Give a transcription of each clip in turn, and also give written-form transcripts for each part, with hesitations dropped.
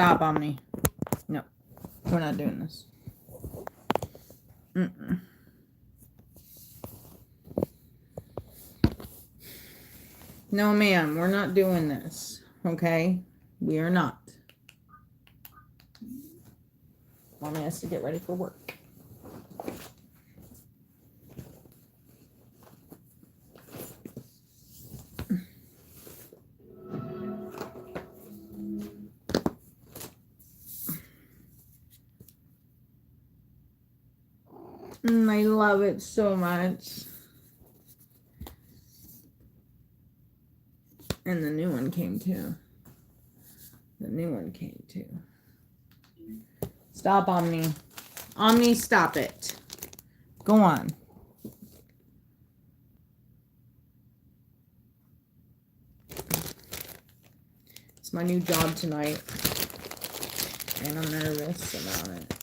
Stop on me. No, we're not doing this. No, ma'am, we're not doing this. Okay? We are not. Mommy has to get ready for work. I love it so much. And the new one came too. The new one came too. Stop, Omni. Omni, stop it. Go on. It's my new job tonight. And I'm nervous about it.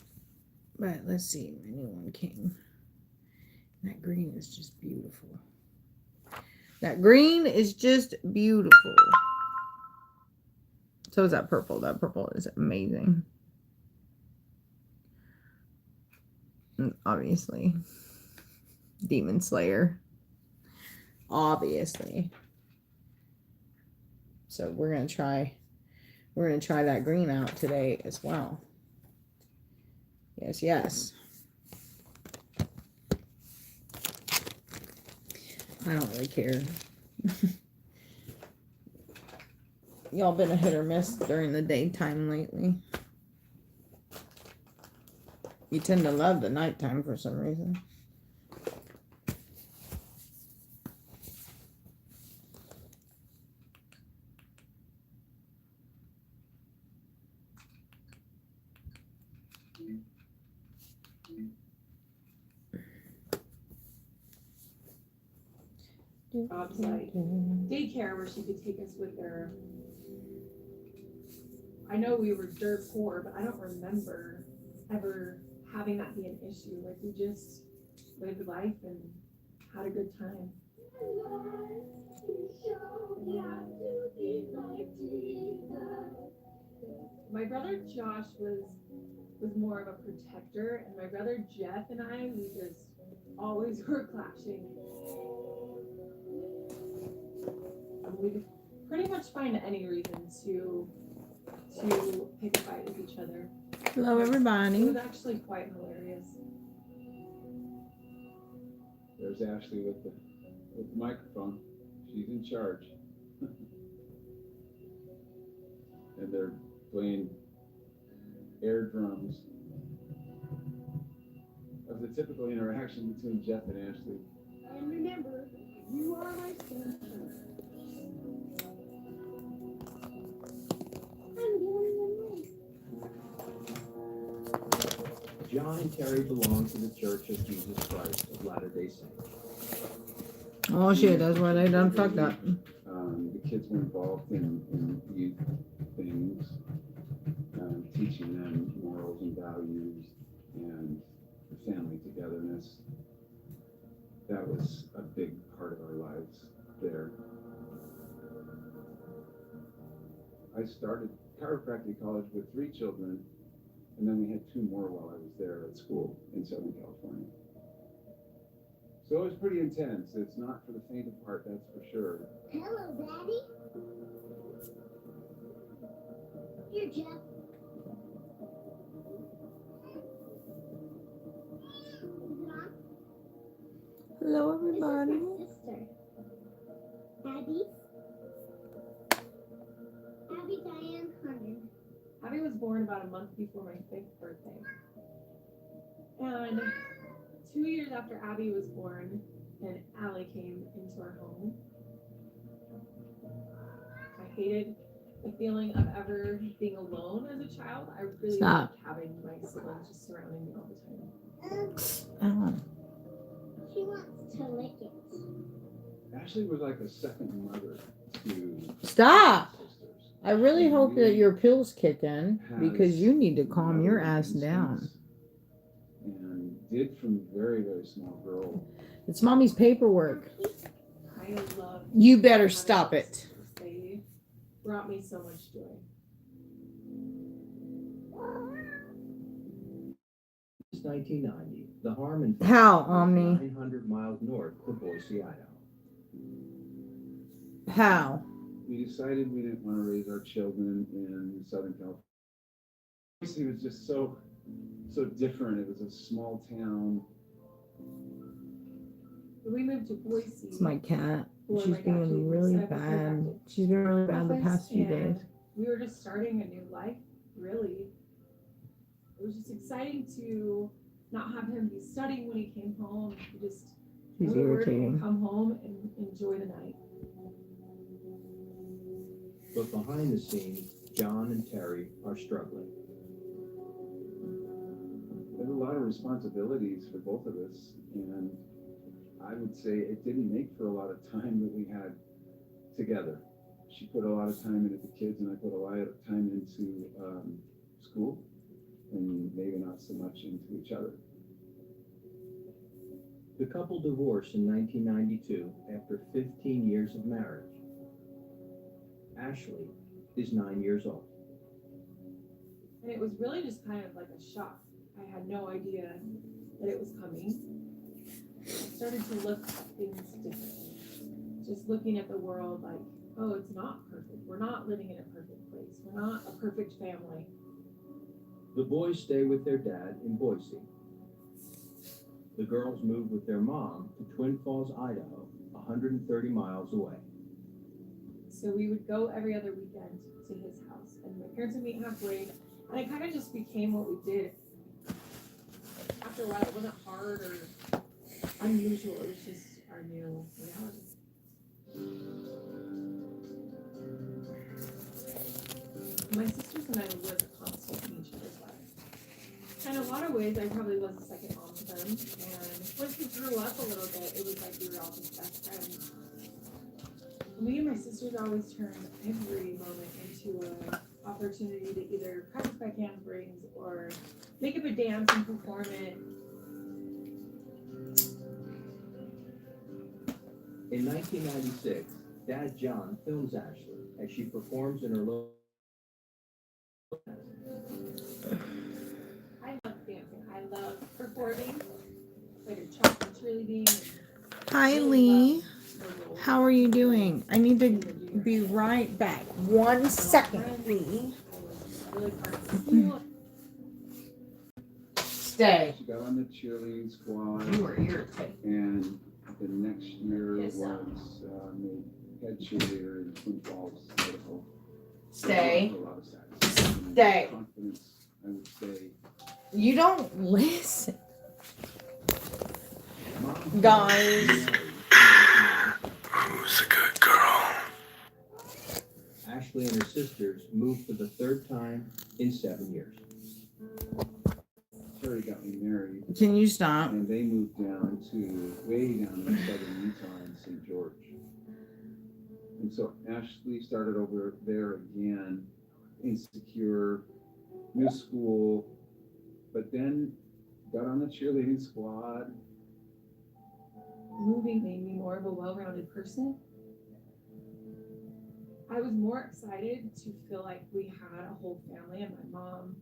But let's see. My new one came. That green is just beautiful. That green is just beautiful. So is that purple. That purple is amazing. And obviously. Demon Slayer. Obviously. So we're gonna try that green out today as well. Yes, yes. I don't really care. Y'all been a hit or miss during the daytime lately. You tend to love the nighttime for some reason. Bob's like daycare where she could take us with her. I know we were dirt poor, but I don't remember ever having that be an issue. Like we just lived life and had a good time. My brother Josh was more of a protector, and my brother Jeff and I, we just always were clashing. We'd pretty much find any reason to pick a fight with each other. Hello, everybody. It was actually quite hilarious. There's Ashley with the microphone. She's in charge. And they're playing air drums. That was a typical interaction between Jeff and Ashley. And remember, you are my son. John and Terry belong to the Church of Jesus Christ of Latter-day Saints. Oh shit, that's where they done fucked up. The kids were involved in youth things, teaching them morals and values and family togetherness. That was a big part of our lives there. I started chiropractic college with 3 children, and then we had 2 more while I was there at school in Southern California. So it was pretty intense. It's not for the faint of heart, that's for sure. Hello, Daddy. Here, Jeff. Hello, everybody. This is my sister. Abby. Abby Diane Herman. Abby was born about a month before my 5th birthday. And 2 years after Abby was born, and Allie came into our home, I hated the feeling of ever being alone as a child. I really liked having my siblings just surrounding me all the time. She wants to lick it. Ashley was like a second mother to Stop! sisters. I really hope that your pills kick in because you need to calm your ass down. And did from very, very small girl. It's mommy's paperwork. I love. You better stop it. They brought me so much joy. Since 1990, the Harmon How, family Omni? lives 900 miles north of Boise, Idaho. How? We decided we didn't want to raise our children in Southern California. Boise was just so different. It was a small town. We moved to Boise. It's my cat. for She's my dad to being really set up a bad. chiropractic She's been really bad the office, past few and days. we were just starting a new life, really. It was just exciting to not have him be studying when he came home. He just She's go to work and irritating. come home and enjoy the night. But behind the scenes, John and Terry are struggling. There were a lot of responsibilities for both of us, and I would say it didn't make for a lot of time that we had together. She put a lot of time into the kids, and I put a lot of time into school, and maybe not so much into each other. The couple divorced in 1992 after 15 years of marriage. Ashley is 9 years old. And it was really just kind of like a shock. I had no idea that it was coming. I started to look at things differently. Just looking at the world like, oh, it's not perfect. We're not living in a perfect place. We're not a perfect family. The boys stay with their dad in Boise. The girls move with their mom to Twin Falls, Idaho, 130 miles away. So we would go every other weekend to his house, and my parents would meet halfway, and it kind of just became what we did. After a while, it wasn't hard or unusual. It was just our new reality. My sisters and I lived constantly in each other's lives. In a lot of ways, I probably was a second mom to them. And once we grew up a little bit, it was like we were all just best friends. Me and my sisters always turned every moment into an opportunity to either practice by handbrings or make up a dance and perform it. In 1996, Dad John films Ashley as she performs in her local. I love dancing. I love performing. Like a chocolate cheerleading. Hi, Really Lee. love the role. How are you doing? I need In to the junior be high. right back. 1 second, Lee. I was really part of the school. Stay. She got on the cheerleading squad, You were irritating. and the next year Yes, was made head cheerleader in Twin Falls, Idaho. Stay. A lot of satisfaction and Stay. confidence, I would say. You don't listen. Mom, Guys. Who's a good girl? Ashley and her sisters moved for the third time in 7 years. Terry got me married, Can you stop? and they moved down to way down in southern Utah in St. George. And so Ashley started over there again, insecure, new school, but then got on the cheerleading squad. Moving made me more of a well-rounded person. I was more excited to feel like we had a whole family and my mom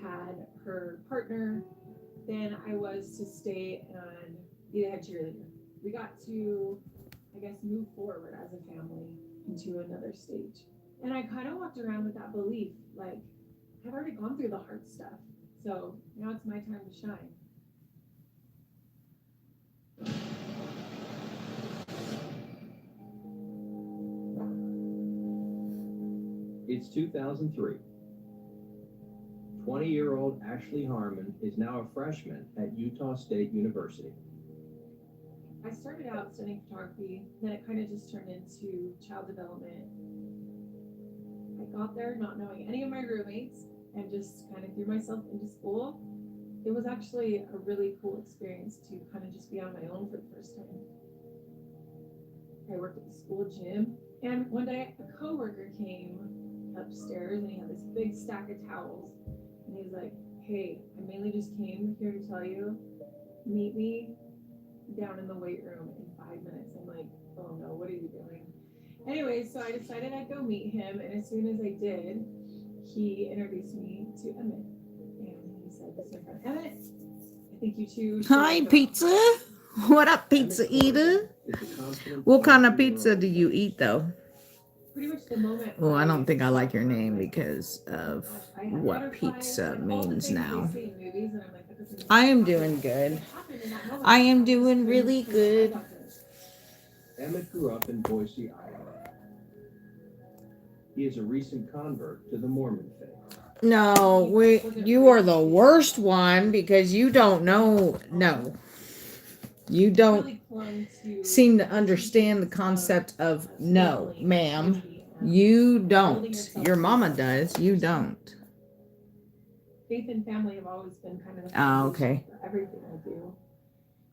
had her partner than I was to stay and be the head cheerleader. We got to, I guess, move forward as a family into another stage. And I kind of walked around with that belief, like, I've already gone through the hard stuff. So now it's my time to shine. It's 2003. 20-year-old Ashley Harmon is now a freshman at Utah State University. I started out studying photography, then it kind of just turned into child development. I got there not knowing any of my roommates and just kind of threw myself into school. It was actually a really cool experience to kind of just be on my own for the first time. I worked at the school gym, and one day a coworker came upstairs and he had this big stack of towels, and he's like, "Hey, I mainly just came here to tell you, meet me down in the weight room in 5 minutes." I'm like, "Oh no, what are you doing?" Anyway, so I decided I'd go meet him, and as soon as I did, he introduced me to Emmett, and he said, "This is my friend Emmett. Thank you to Hi, pizza. What up, pizza eater? What kind of pizza do you eat, though? Pretty much the moment. Well, I don't think I like your name because of Gosh, I had what butterflies, pizza like, all the means things now. they say in movies, and I'm like, that doesn't I am happen. doing good. It happened in that moment. I am just doing couldn't really put my eyes good. on it. Emmett grew up in Boise, Idaho. He is a recent convert to the Mormon faith. No, you are the worst one because you don't know. No, you don't Really clung to seem to understand the concept of no, ma'am. You don't. Your mama does. You don't. Faith and family have always been kind of the Ah, foundation okay. for everything I do.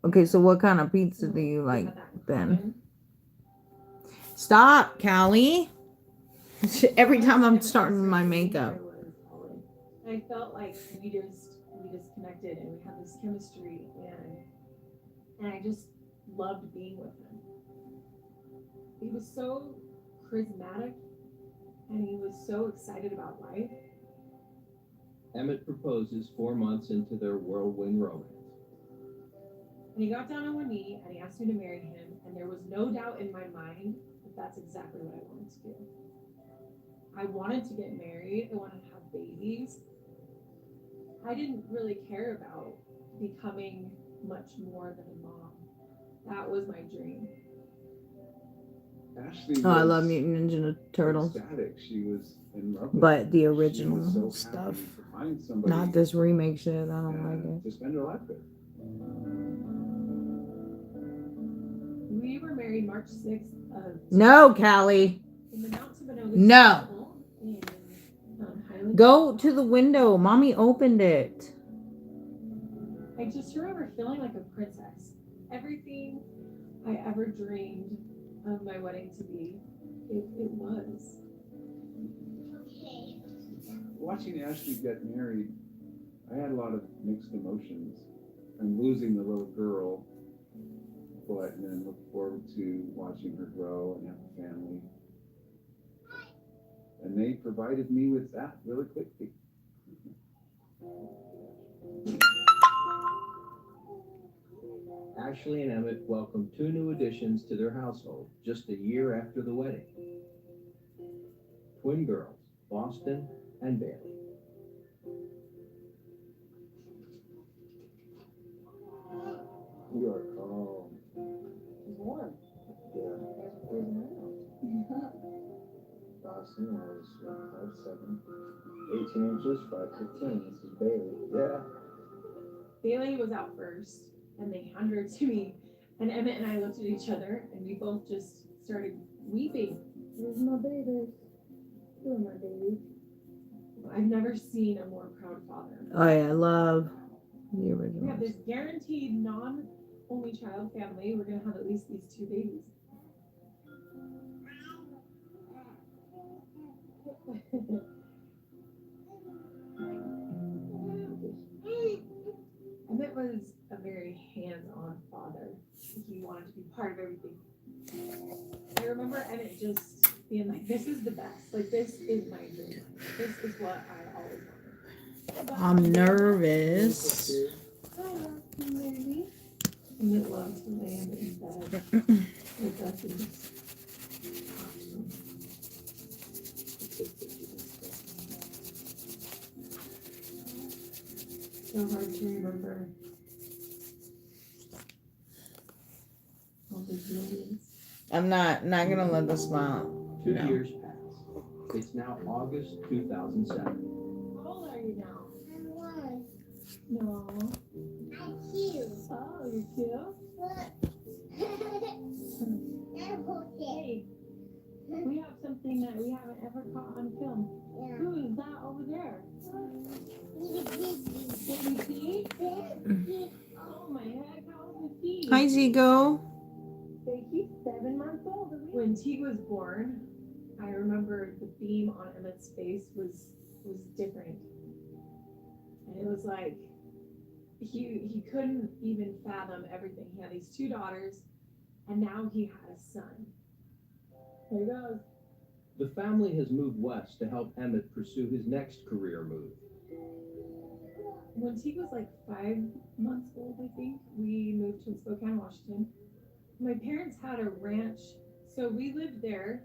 Okay, so what kind of pizza do you like then? Stop, Callie. Every time I'm starting my makeup. I felt like we just connected and we had this chemistry and I just loved being with him. He was so charismatic and he was so excited about life. Emmett proposes 4 months into their whirlwind romance. And he got down on one knee and he asked me to marry him, and there was no doubt in my mind that that's exactly what I wanted to do. I wanted to get married, I wanted to have babies. I didn't really care about becoming much more than a mom. That was my dream. Ashley Oh, I was love Mutant Ninja Turtles. ecstatic. She was in love with But it. the She was original so stuff. happy to find somebody, Not this remake shit. I don't like it. to spend her life with. We were married March 6th of No, Callie. in the Mount Sabinoga No. Chapel in Highland. Go to the window. Mommy opened it. I just remember feeling like a princess. Everything I ever dreamed of my wedding to be, it was. Okay. Watching Ashley get married, I had a lot of mixed emotions. I'm losing the little girl, but then look forward to watching her grow and have a family. And they provided me with that really quickly. Ashley and Emmett welcomed 2 new additions to their household just a year after the wedding. Twin girls, Boston and Bailey. You are calm. Warm. Yeah. Boston was 5'7", 18 inches, 5'15". This is Bailey. Yeah. Bailey was out first, and they handed her to me. And Emmett and I looked at each other, and we both just started weeping. Here's my baby. You're my baby. I've never seen a more proud father. Oh yeah, I love the We have original. this guaranteed non-only child family. We're gonna have at least these 2 babies. Emmett was a very hands-on father. He wanted to be part of everything. I remember Emmett just being like, "This is the best. Like, this is my dream. This is what I always wanted." I'm nervous. Emmett loves to land in bed with us and just talk to him. So hard to remember all those millions. I'm not gonna let the smile. 2 No. years pass. It's now August 2007. How old are you now? I'm one. No. I'm cute. Oh, you're cute. Look. I'm okay. Hey, we have something that we haven't ever caught on film. Yeah. Who is that over there? Baby T? Oh my heck, how old is T? Hi, Zigo. He's 7 months old. When T was born, I remember the beam on Emmett's face was different. And it was like he couldn't even fathom everything. He had these 2 daughters, and now he had a son. There he goes. The family has moved west to help Emmett pursue his next career move. when Teague was like 5 months old, I think, we moved to Spokane, Washington. My parents had a ranch, so we lived there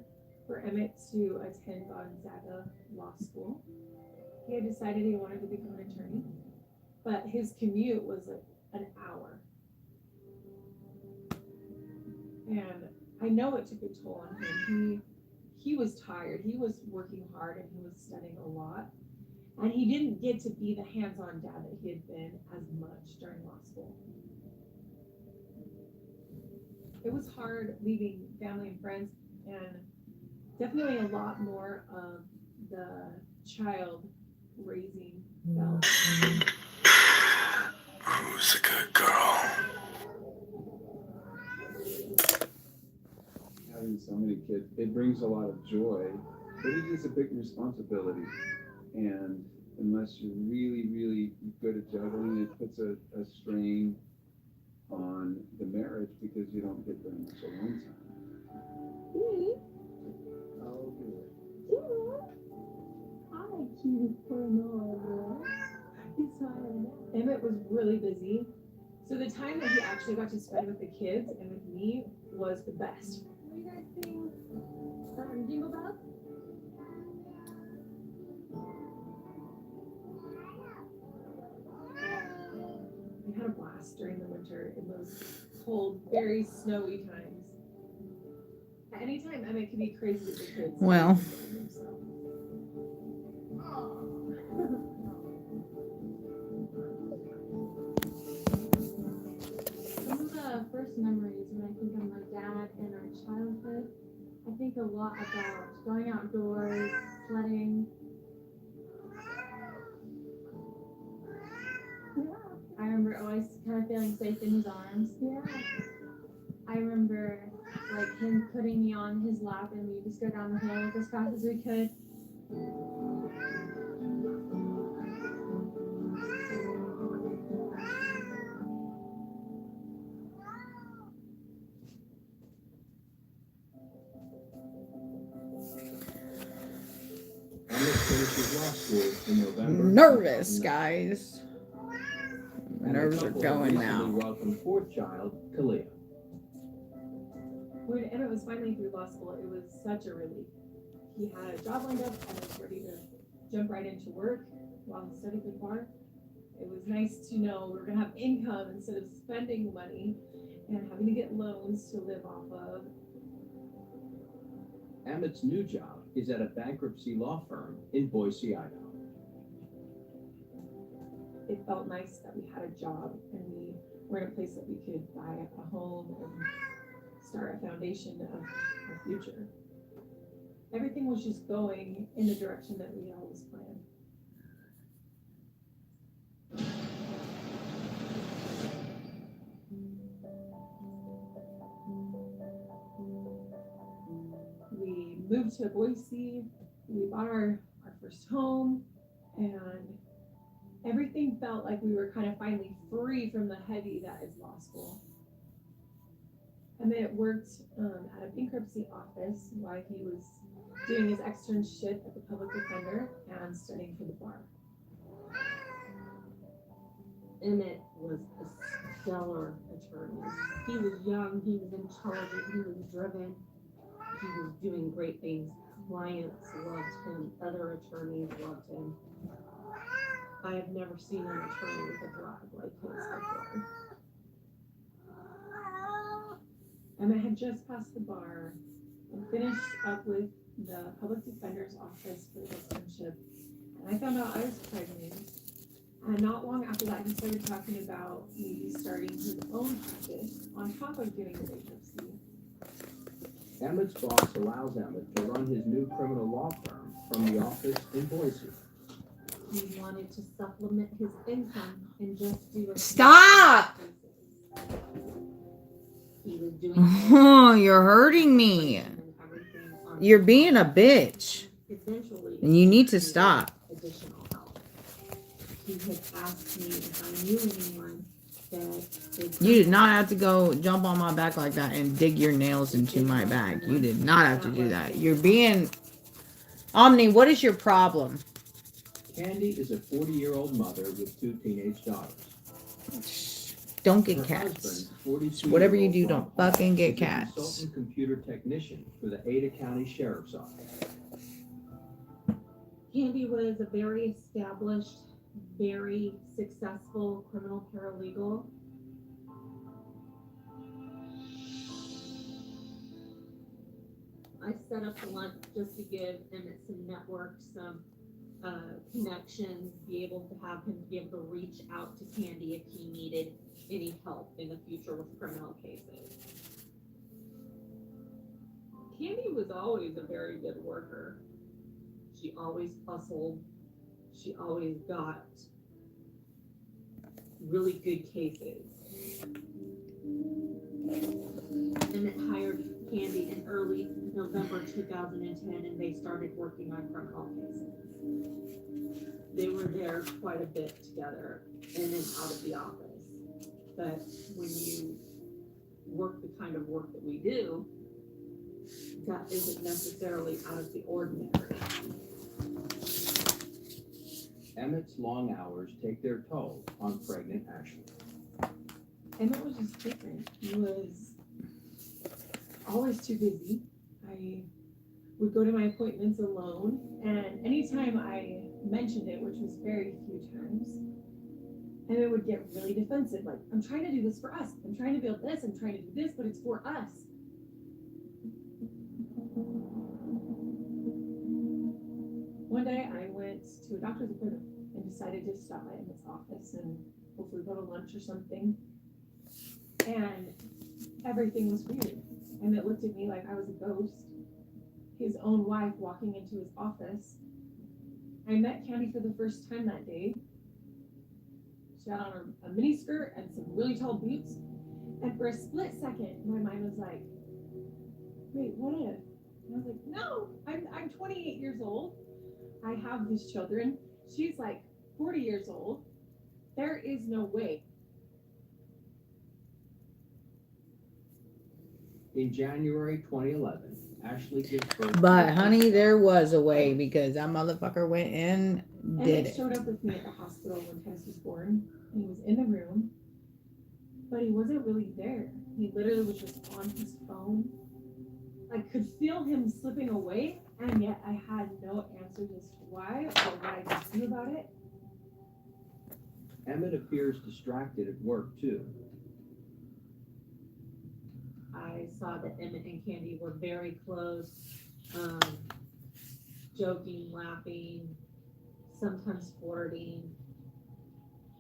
for Emmett to attend Gonzaga Law School. He had decided he wanted to become an attorney, but his commute was like an hour. And I know it took a toll on him. He was tired. He was working hard and he was studying a lot. And he didn't get to be the hands-on dad that he had been as much during law school. It was hard leaving family and friends, and definitely a lot more of the child raising felt. Who's a good girl? Having so many kids, it brings a lot of joy, but it is a big responsibility. And unless you're really, really good at juggling, it puts a strain on the marriage because you don't get very much alone time. Oh, good. Emmett was really busy, so the time that he actually got to spend with the kids and with me was the best. What do you guys think? Jingle bells? We had a blast during the winter in those cold, very snowy times. Anytime Emmett could be crazy with the kids. Well. Some of the first memories when I think of my dad and our childhood, I think a lot about going outdoors, sledding. I remember always kind of feeling safe in his arms. I remember like him putting me on his lap and we just go down the hill as fast as we could. Emmett finishes law school in November. Nervous, guys. And the Nerves are couple going recently now. welcomed fourth child, Kalia. When Emmett was finally through law school, it was such a relief. He had a job lined up and was ready to jump right into work while he studied the bar. It was nice to know we were going to have income instead of spending money and having to get loans to live off of. Emmett's new job is at a bankruptcy law firm in Boise, Idaho. It felt nice that we had a job and we were in a place that we could buy a home and start a foundation of our future. Everything was just going in the direction that we always planned. We moved to Boise, we bought our first home, and everything felt like we were kind of finally free from the heavy that is law school. Emmett worked at a bankruptcy office while he was doing his externship at the public defender and studying for the bar. Emmett was a stellar attorney. He was young, he was intelligent, he was driven, he was doing great things. Clients loved him, other attorneys loved him. I have never seen an attorney with a drive like his before. Emmett had just passed the bar and finished up with the public defender's office for his internship. And I found out I was pregnant. And not long after that, he started talking about maybe starting his own practice on top of doing the bankruptcy. Emmett's boss allows Emmett to run his new criminal law firm from the office in Boise. He wanted to supplement his income and just do a Stop! He was doing Oh, you're hurting me. You're being a bitch. eventually And you need to stop. additional help. He had asked me if I knew anyone that You did not have to go jump on my back like that and dig your nails into my back. You did not have to do that. You're being... Omni, what is your problem? Candy is a 40-year-old mother with 2 teenage daughters. Don't get Her cats. husband, 42-year-old Whatever you do, Bob don't fucking get is a cats. consultant computer technician for the Ada County Sheriff's Office. Candy was a very established, very successful criminal paralegal. I set up the lunch just to give Emmett some network, some connections, be able to have him be able to reach out to Candy if he needed any help in the future with criminal cases. Candy was always a very good worker. She always hustled. She always got really good cases. Emmett hired Candy in early November 2010, and they started working on criminal cases. They were there quite a bit together, in and out of the office. But when you work the kind of work that we do, that isn't necessarily out of the ordinary. Emmett's long hours take their toll on pregnant Ashley. Emmett was just different. He was always too busy. I would go to my appointments alone, and anytime I mentioned it, which was very few times, Emmett would get really defensive. Like, I'm trying to do this for us. I'm trying to build this. I'm trying to do this, but it's for us. One day I went to a doctor's appointment and decided to stop by Emmett's office and hopefully go to lunch or something. And everything was weird. Emmett looked at me like I was a ghost. His own wife walking into his office. I met Candy for the first time that day. She had on a mini skirt and some really tall boots. And for a split second, my mind was like, wait, what if? And I was like, no, I'm 28 years old. I have these children. She's like 40 years old. There is no way. In January 2011, Ashley gives birth. But honey, there was a way because that motherfucker went in, did Emmett it. showed up with me at the hospital when Tess was born. And he was in the room, but he wasn't really there. He literally was just on his phone. I could feel him slipping away, and yet I had no answers as to why or what I could do about it. Emmett appears distracted at work too. I saw that Emmett and Candy were very close, joking, laughing, sometimes flirting.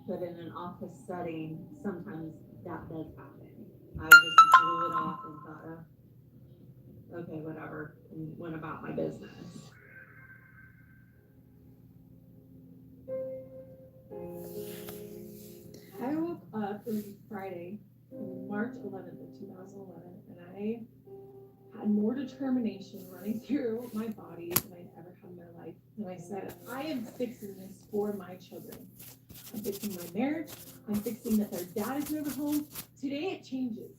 But in an office setting, sometimes that does happen. I just blew it off and thought, okay, whatever, and went about my business. I woke up, it was Friday, March 11th of 2011, and I had more determination running through my body than I'd ever had in my life. And I said, I am fixing this for my children. I'm fixing my marriage. I'm fixing that their dad is never home. Today it changes.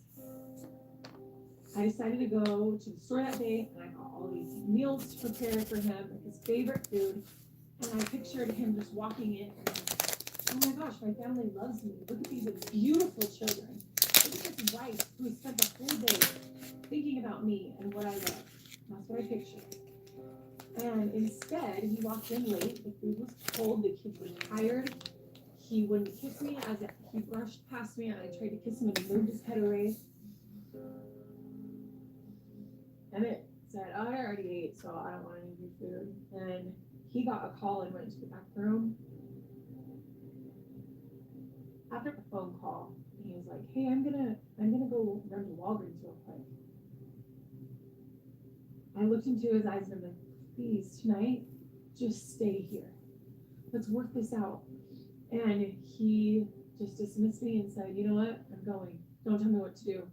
I decided to go to the store that day, and I got all these meals to prepare for him, his favorite food. And I pictured him just walking in and oh my gosh, my family loves me. Look at these beautiful children. Look at this wife who has spent the whole day thinking about me and what I love. That's what I pictured. And instead, he walked in late. The food was cold. The kids were tired. He wouldn't kiss me as he brushed past me, and I tried to kiss him and he moved his head away. And it said, oh, I already ate, so I don't want any of your food. And he got a call and went to the back room. After the phone call, he was like, hey, I'm gonna go run to Walgreens real quick. I looked into his eyes and I'm like, please, tonight, just stay here. Let's work this out. And he just dismissed me and said, you know what? I'm going. Don't tell me what to do.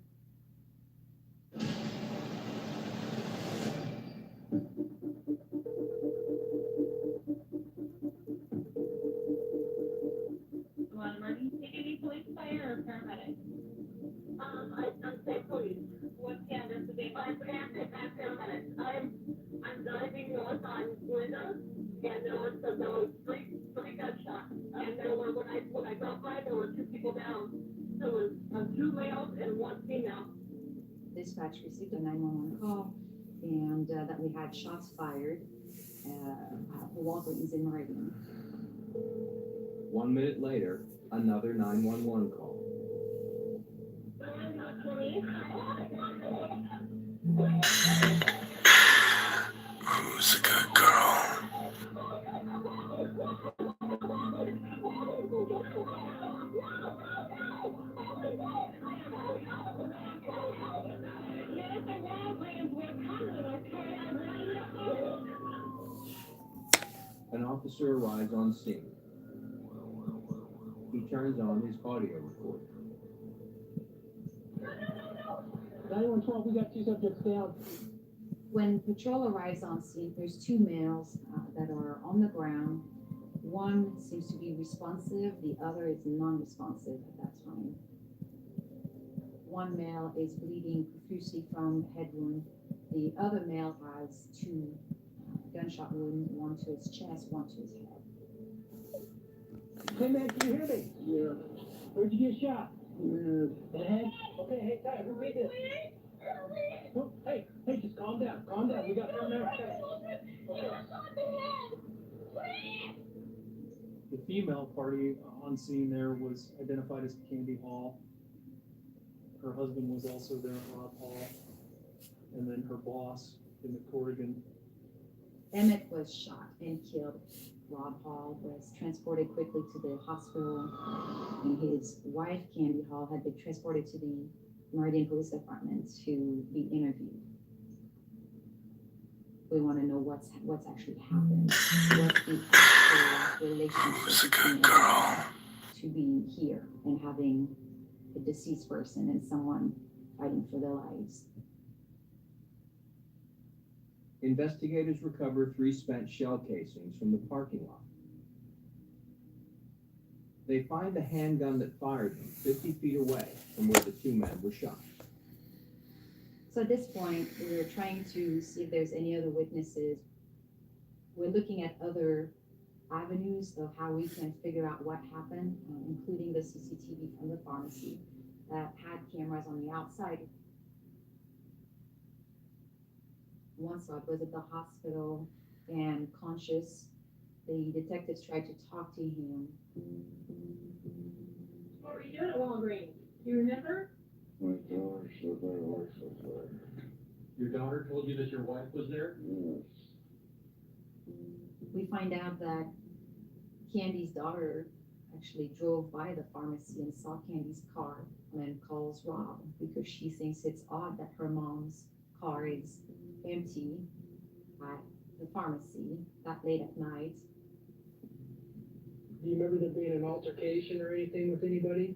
A lot of money. Any police, fire, or paramedic? I'm say police. What candidates do they find? Paramedics. I'm driving north on Windows and north of those streets. There was 2 males and 1 female. Dispatch received a 911 call and that we had shots fired at the Walgreens in Meridian. 1 minute later, another 911 call. Who's a good girl? An officer arrives on scene. He turns on his audio recorder. 912, we got 2 subjects down. When patrol arrives on scene, there's 2 males that are on the ground. One seems to be responsive, the other is non-responsive at that time. One male is bleeding profusely from a head wound. The other male has 2 gunshot wounds, one to his chest, one to his head. Hey man, can you hear me? Yeah. Where'd you get shot? In the head? Okay, hey, Ty, who made this? Oh, hey, just calm down, we got paramedics. The female party on scene there was identified as Candy Hall. Her husband was also there, Rob Hall, and then her boss in the Corrigan. Emmett was shot and killed. Rob Hall was transported quickly to the hospital, and his wife, Candy Hall, had been transported to the Meridian Police Department to be interviewed. We want to know what's actually happened. What's the actual Who's a relationship good between girl? to be here and having a deceased person and someone fighting for their lives. Investigators recover 3 spent shell casings from the parking lot. They find the handgun that fired them 50 feet away from where the 2 men were shot. So at this point, we're trying to see if there's any other witnesses. We're looking at other avenues of how we can figure out what happened, including the CCTV from the pharmacy that had cameras on the outside. One saw it was at the hospital and conscious. The detectives tried to talk to him. What were you doing at Walgreens? Do you remember? My daughter said my wife was there. Your daughter told you that your wife was there? Yes. We find out that Candy's daughter actually drove by the pharmacy and saw Candy's car and calls Rob because she thinks it's odd that her mom's car is empty at the pharmacy that late at night. Do you remember there being an altercation or anything with anybody?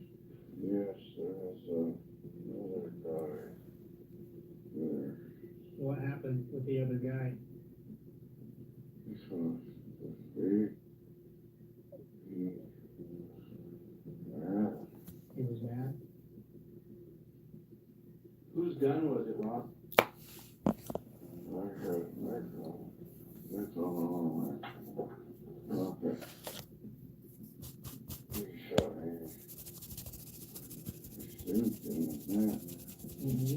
Yes, there was another guy there. What happened with the other guy? He was big. He was mad? Whose gun was it, Rob? That's all right. Okay. He shot me. Mm-hmm.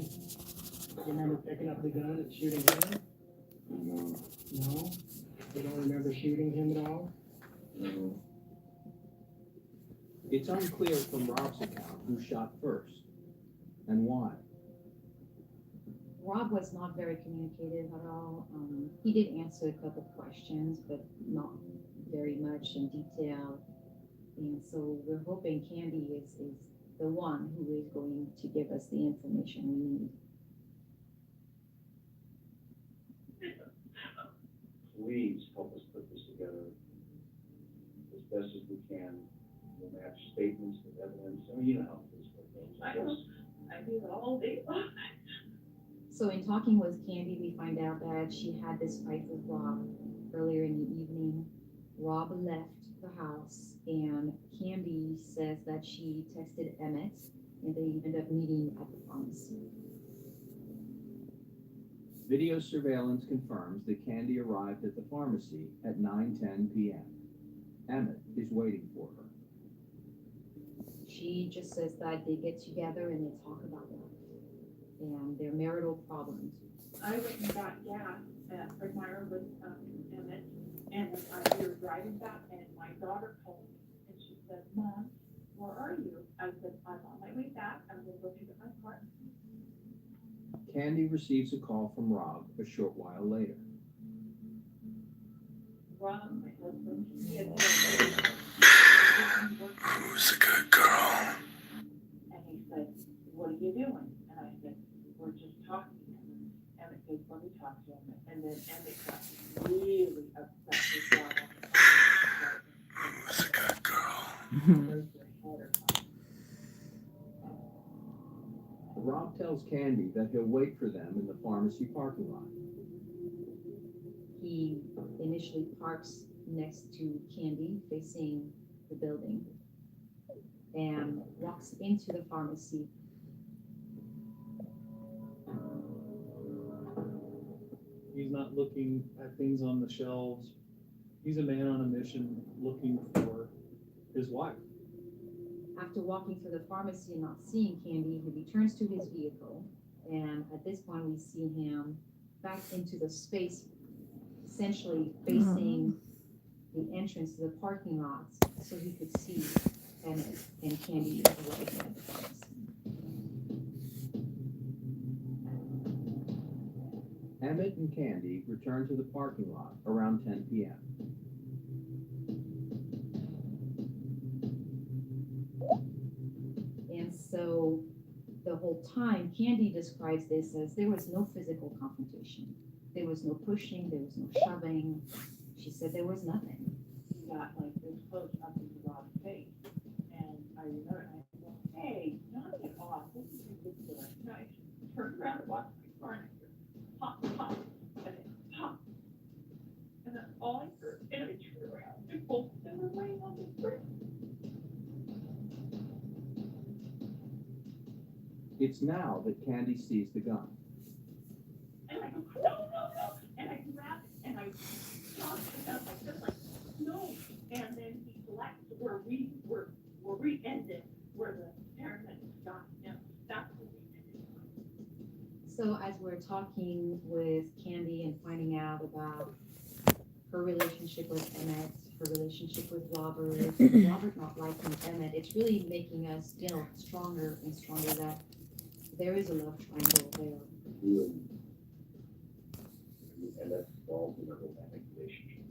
You remember picking up the gun and shooting him? No. No? You don't remember shooting him at all? No. It's unclear from Rob's account who shot first and why. Rob was not very communicative at all. He did answer a couple questions, but not very much in detail. And so we're hoping Candy is the one who is going to give us the information we need. Please help us put this together as best as we can. We'll match statements with evidence. I mean, you know how this goes. I do it all day long. So in talking with Candy, we find out that she had this fight with Rob earlier in the evening. Rob left the house and Candy says that she texted Emmett and they ended up meeting at the pharmacy. Video surveillance confirms that Candy arrived at the pharmacy at 9:10 p.m. Emmett is waiting for her. She just says that they get together and they talk about life and their marital problems. I went and got gas at Fredmeyer with Emmett, and we were driving back, and my daughter called me, and she said, "Mom, where are you?" I said, "I'm on my way back. I'm going to go pick up my car." Candy receives a call from Rob a short while later. Rob, my husband, he had Who's a good girl? and he said, "What are you doing?" And I said, "We're just talking." Emmett goes, "Let me talk to him." And then Emmett got really upset with Rob on the phone. Who's a good girl? Raise your head or something. Rob tells Candy that he'll wait for them in the pharmacy parking lot. He initially parks next to Candy, facing the building, and walks into the pharmacy. He's not looking at things on the shelves. He's a man on a mission looking for his wife. After walking through the pharmacy and not seeing Candy, he returns to his vehicle, and at this point we see him back into the space, essentially facing the entrance to the parking lot, so he could see Emmett and Candy arriving at the pharmacy. Emmett and Candy return to the parking lot around 10 p.m. And so the whole time, Candy describes this as there was no physical confrontation. There was no pushing, there was no shoving. She said there was nothing. He got like this close up into Rob's face. And I remember, and I said, "Hey, knock it off. This is ridiculous." And I turned around and walked to my car, and I heard pop, pop, and then pop. And then all I heard, and I turned around, and both of them were laying on the brick. It's now that Candy sees the gun. And I go, "No, no, no." And I grabbed it, and I shot it up like this, like, "No." And then he left where we ended, where the paramedics got him. That's where we ended. So as we're talking with Candy and finding out about her relationship with Emmett, her relationship with Robert, and Robert not liking Emmett, it's really making us feel stronger and stronger that there is a love triangle there. Really, and that's involved in a romantic relationship.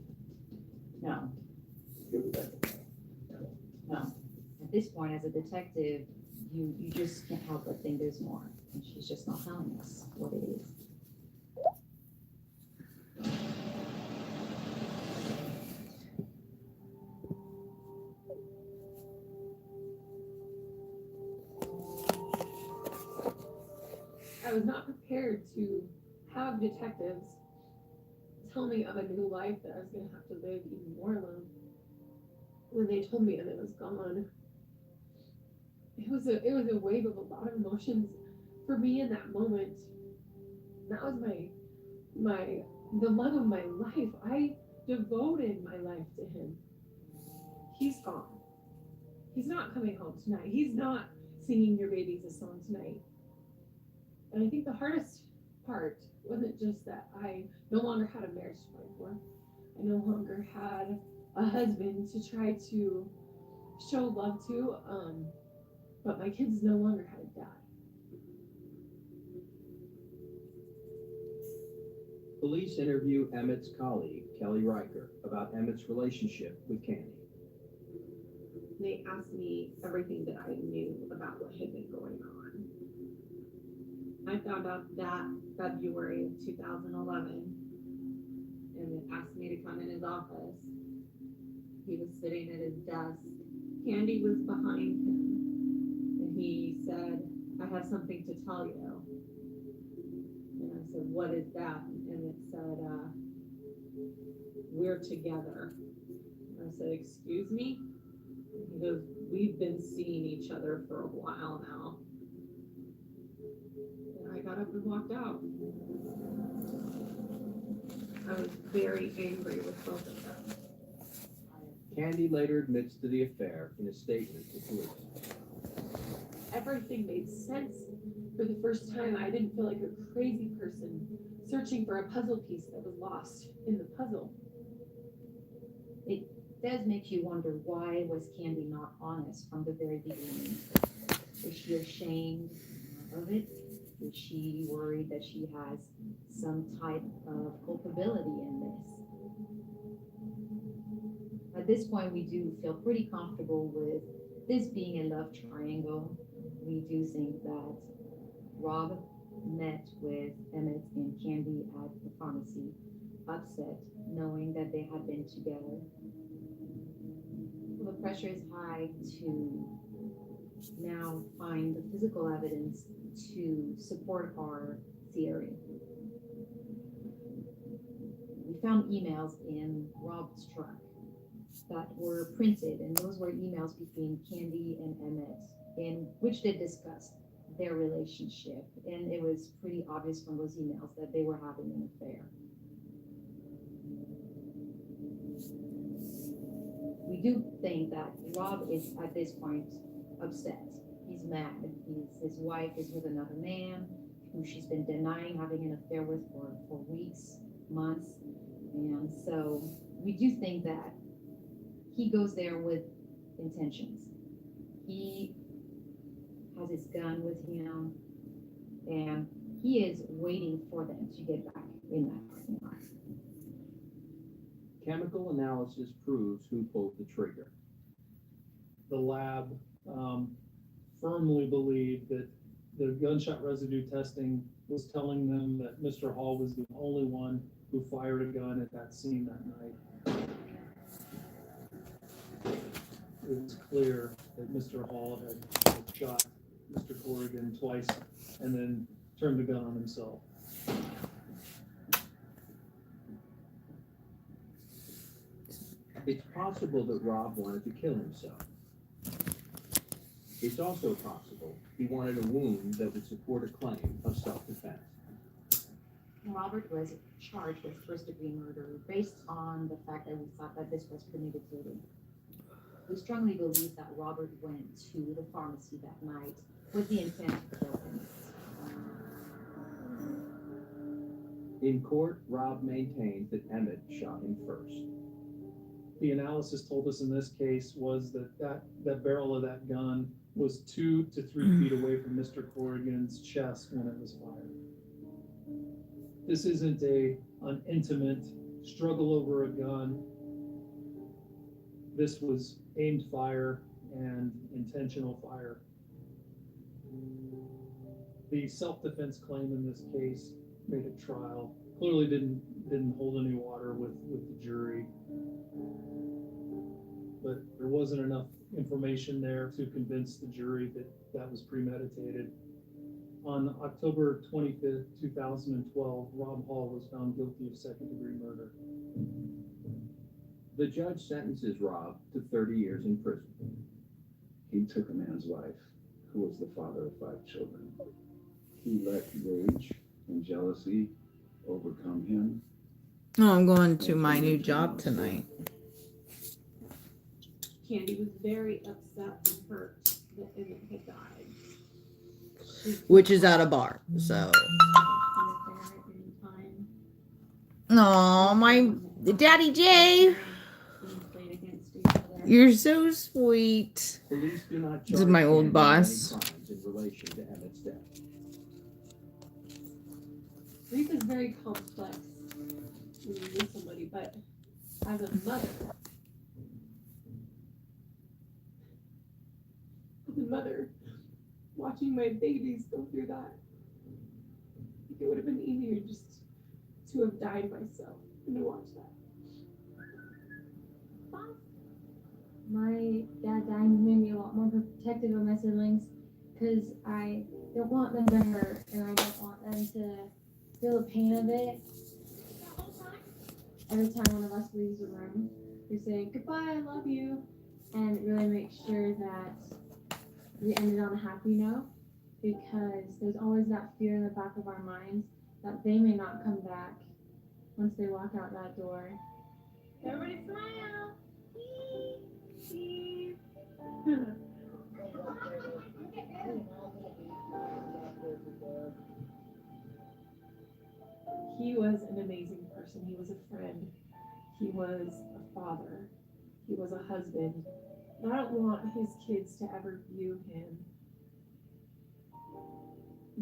No, Good with that. no. At this point, as a detective, you just can't help but think there's more. And she's just not telling us what it is. I was not prepared to have detectives tell me of a new life that I was going to have to live even more alone. When they told me Emmett was gone, it was a wave of a lot of emotions for me in that moment. That was the love of my life. I devoted my life to him. He's gone. He's not coming home tonight. He's not singing your babies a song tonight. And I think the hardest part wasn't just that I no longer had a marriage to fight for. I no longer had a husband to try to show love to, but my kids no longer had a dad. Police interview Emmett's colleague, Kelly Riker, about Emmett's relationship with Candy. They asked me everything that I knew about what had been going on. I found out that February of 2011, and they asked me to come in his office. He was sitting at his desk. Candy was behind him, and he said, "I have something to tell you." And I said, "What is that?" And it said, "We're together." And I said, "Excuse me?" And he goes, "We've been seeing each other for a while now." And I got up and walked out. I was very angry with both of them. Candy later admits to the affair in a statement to police. everything made sense. For the first time, I didn't feel like a crazy person searching for a puzzle piece that was lost in the puzzle. It does make you wonder, why was Candy not honest from the very beginning? Is she ashamed of it? Is she worried that she has some type of culpability in this? At this point, we do feel pretty comfortable with this being a love triangle. We do think that Rob met with Emmett and Candy at the pharmacy, upset, knowing that they had been together. The pressure is high to now find the physical evidence to support our theory. We found emails in Rob's truck that were printed, and those were emails between Candy and Emmett, in which they discussed their relationship, and it was pretty obvious from those emails that they were having an affair. We do think that Rob is at this point upset. He's mad. His wife is with another man who she's been denying having an affair with for weeks, months. And so we do think that he goes there with intentions. He has his gun with him, and he is waiting for them to get back in that parking lot. Chemical analysis proves who pulled the trigger. The lab firmly believed that the gunshot residue testing was telling them that Mr. Hall was the only one who fired a gun at that scene that night. It was clear that Mr. Hall had shot Mr. Corrigan twice and then turned the gun on himself. It's possible that Rob wanted to kill himself. It's also possible he wanted a wound that would support a claim of self-defense. Robert was charged with first-degree murder based on the fact that we thought that this was premeditated. We strongly believe that Robert went to the pharmacy that night with the intent to kill him. In court, Rob maintains that Emmett shot him first. The analysis told us in this case was that barrel of that gun was 2 to 3 feet away from Mr. Corrigan's chest when it was fired. This isn't an intimate struggle over a gun. This was aimed fire and intentional fire. The self-defense claim in this case made a trial. Clearly didn't hold any water with the jury. But there wasn't enough information there to convince the jury that that was premeditated. On October 25th, 2012, Rob Hall was found guilty of second-degree murder. The judge sentences Rob to 30 years in prison. He took a man's life who was the father of 5 children. He let rage and jealousy overcome him. Oh, I'm going to my new job tonight. Candy was very upset and hurt that Emmett had died. Which is at a bar, so. Oh, my Daddy Jay. You're so sweet. Police do not This is my charge old Candy boss. with any crimes in relation to Emmett's death. Grief is very complex when you lose somebody, but as a mother, watching my babies go through that, I think it would have been easier just to have died myself than to watch that. My dad dying made me a lot more protective of my siblings because I don't want them to hurt and I don't want them to feel the pain of it. Every time one of us leaves the room, we say, goodbye, I love you, and really make sure that we ended on a happy note, because there's always that fear in the back of our minds that they may not come back once they walk out that door. Everybody smile! He was an amazing person. He was a friend. He was a father. He was a husband. And I don't want his kids to ever view him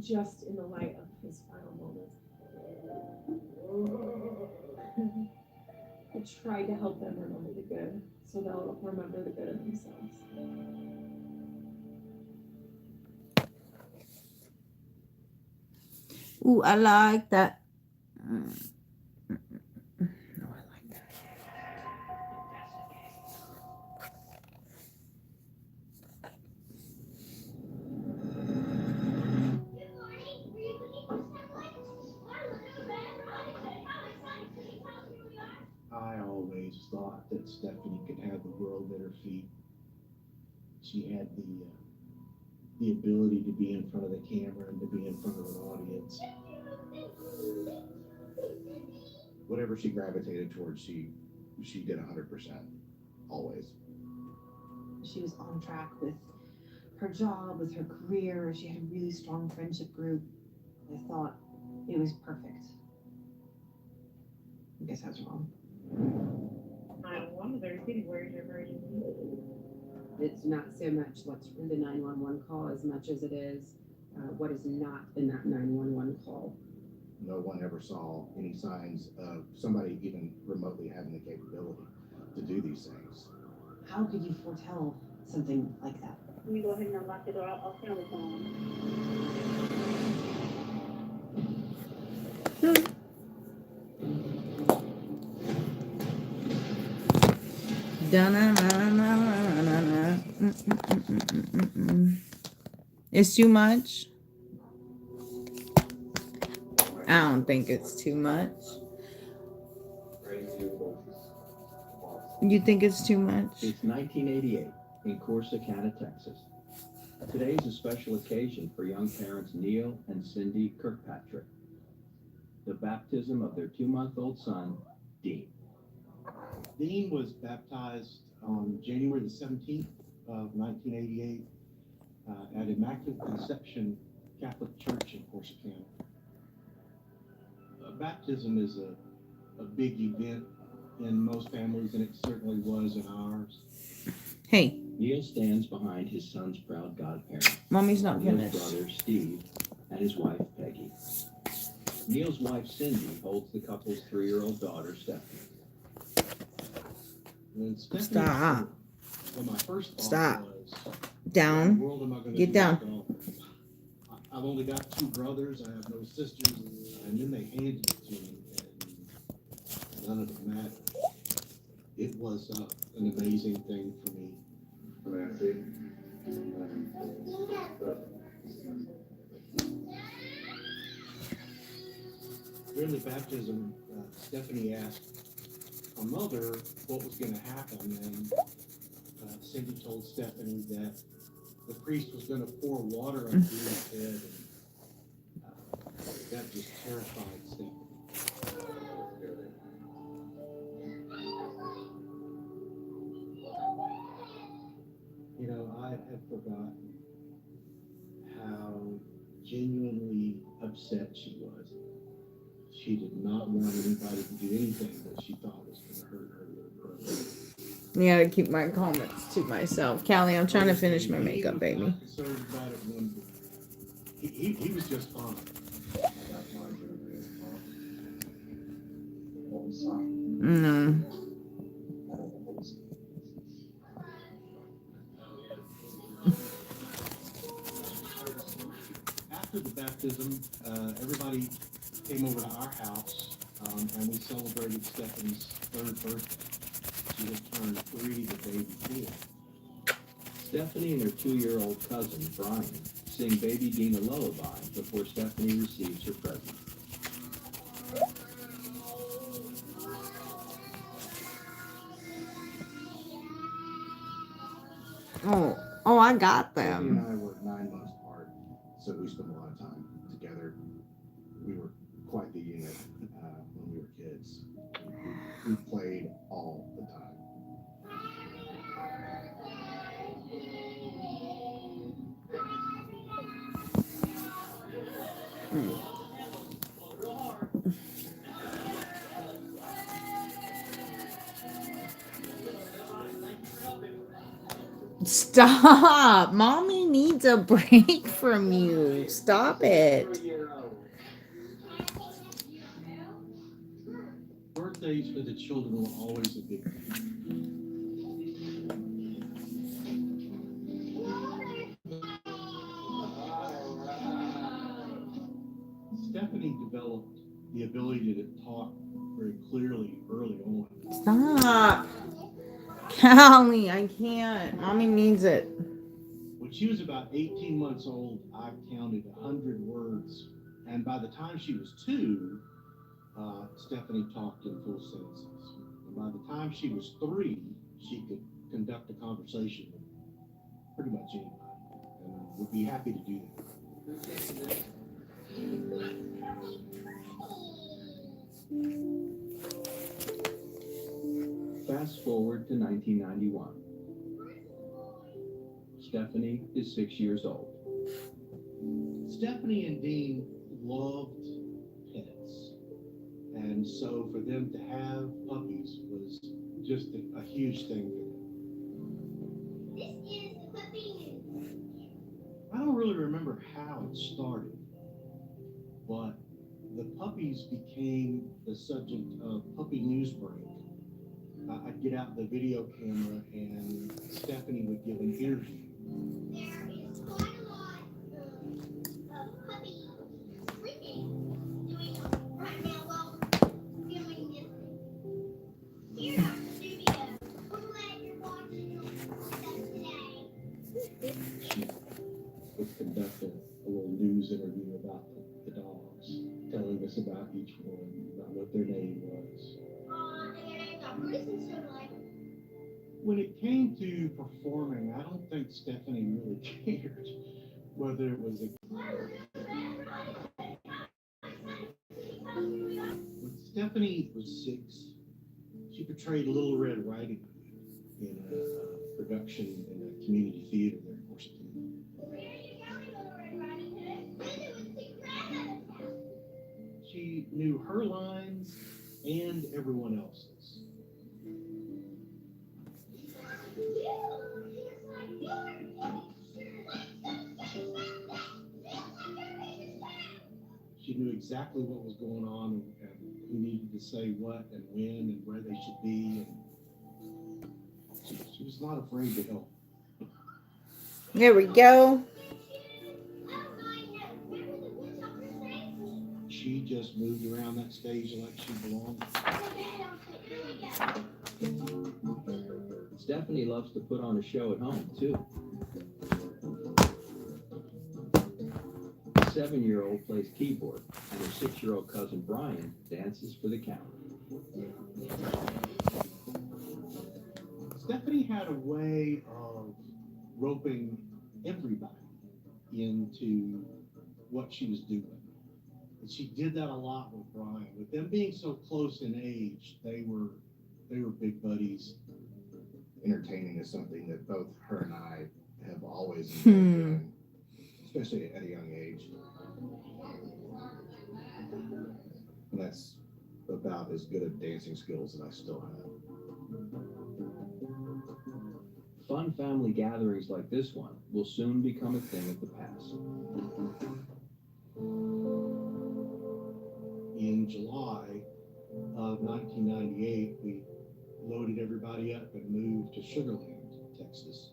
just in the light of his final moments. I tried to help them remember the good, so they'll remember the good of themselves. Ooh, I like that. No, I like that. I always thought that Stephanie could have the world at her feet. She had the ability to be in front of the camera and to be in front of an audience. Whatever she gravitated towards, she did 100%, always. She was on track with her job, with her career. She had a really strong friendship group. I thought it was perfect. I guess I was wrong. I wonder, where's your emergency? It's not so much what's in the 911 call as much as it is what is not in that 911 call. No one ever saw any signs of somebody even remotely having the capability to do these things. How could you foretell something like that? Let me go ahead and unlock the door. I'll stay on the phone. It's too much. I don't think it's too much. You think it's too much? It's 1988 in Corsicana, Texas. Today is a special occasion for young parents Neil and Cindy Kirkpatrick. The baptism of their 2-month-old son, Dean. Dean was baptized on January the 17th of 1988 at Immaculate Conception Catholic Church in Corsicana. Baptism is a big event in most families, and it certainly was in ours. Hey. Neil stands behind his son's proud godparents. Mommy's not Neil's finished. brother, Steve, and his wife, Peggy. Neil's wife, Cindy, holds the couple's 3-year-old daughter, Stephanie. Stop. Well, my first Stop. Was, down. What in the world am I gonna Get do down. with all this? I've only got 2 brothers. I have no sisters. And then they handed it to me, and none of it mattered. It was an amazing thing for me. During the baptism, Stephanie asked her mother what was going to happen, and Cindy told Stephanie that the priest was going to pour water on Dean's head, and that just terrified Stephanie. You know, I had forgotten how genuinely upset she was. She did not want anybody to do anything that she thought was going to hurt her little brother. Yeah, I keep my comments to myself. Callie, I'm trying to finish my makeup, baby. He was just fine. No. After the baptism, everybody came over to our house, and we celebrated Stephanie's 3rd birthday. She had turned 3 the day before. Stephanie and her 2-year-old cousin, Brian, sing Baby Dean a lullaby before Stephanie receives her present. Oh, I got Debbie and them. I were 9 months apart, so we spent a lot of time together. We were quite the unit when we were kids. We played all the time. Stop. Mommy needs a break from you. Stop it. Birthdays for the children were always a big deal. Stephanie developed the ability to talk very clearly early on. Stop. Callie, I can't. Mommy needs it. When she was about 18 months old, I counted 100 words. And by the time she was 2, Stephanie talked in full sentences. And by the time she was 3, she could conduct a conversation with pretty much anybody and would be happy to do that. Fast forward to 1991. Stephanie is 6 years old. Stephanie and Dean loved pets. And so for them to have puppies was just a huge thing for them. This is the puppy news. I don't really remember how it started, but the puppies became the subject of Puppy News Break. I'd get out the video camera and Stephanie would give an interview. There is quite a lot of puppies sleeping, doing right now while filming this. Here at the studio, we're glad you're watching us today. She would conduct a little news interview about the dogs, telling us about each one, about what their name was. And their names are Bruce and Sugarland. When it came to performing, I don't think Stephanie really cared whether it was a. When Stephanie was 6, she portrayed Little Red Riding Hood in a production in a community theater there in Washington. She knew her lines and everyone else's. She knew exactly what was going on and who needed to say what and when and where they should be. And she was not afraid to help. There we go. She just moved around that stage like she belonged. Stephanie loves to put on a show at home, too. The 7-year-old plays keyboard, and her 6-year-old cousin Brian dances for the count. Stephanie had a way of roping everybody into what she was doing. And she did that a lot with Brian. With them being so close in age, they were big buddies. Entertaining is something that both her and I have always enjoyed doing, especially at a young age. And that's about as good at dancing skills as I still have. Fun family gatherings like this one will soon become a thing of the past. In July of 1998, we loaded everybody up and moved to Sugar Land, Texas.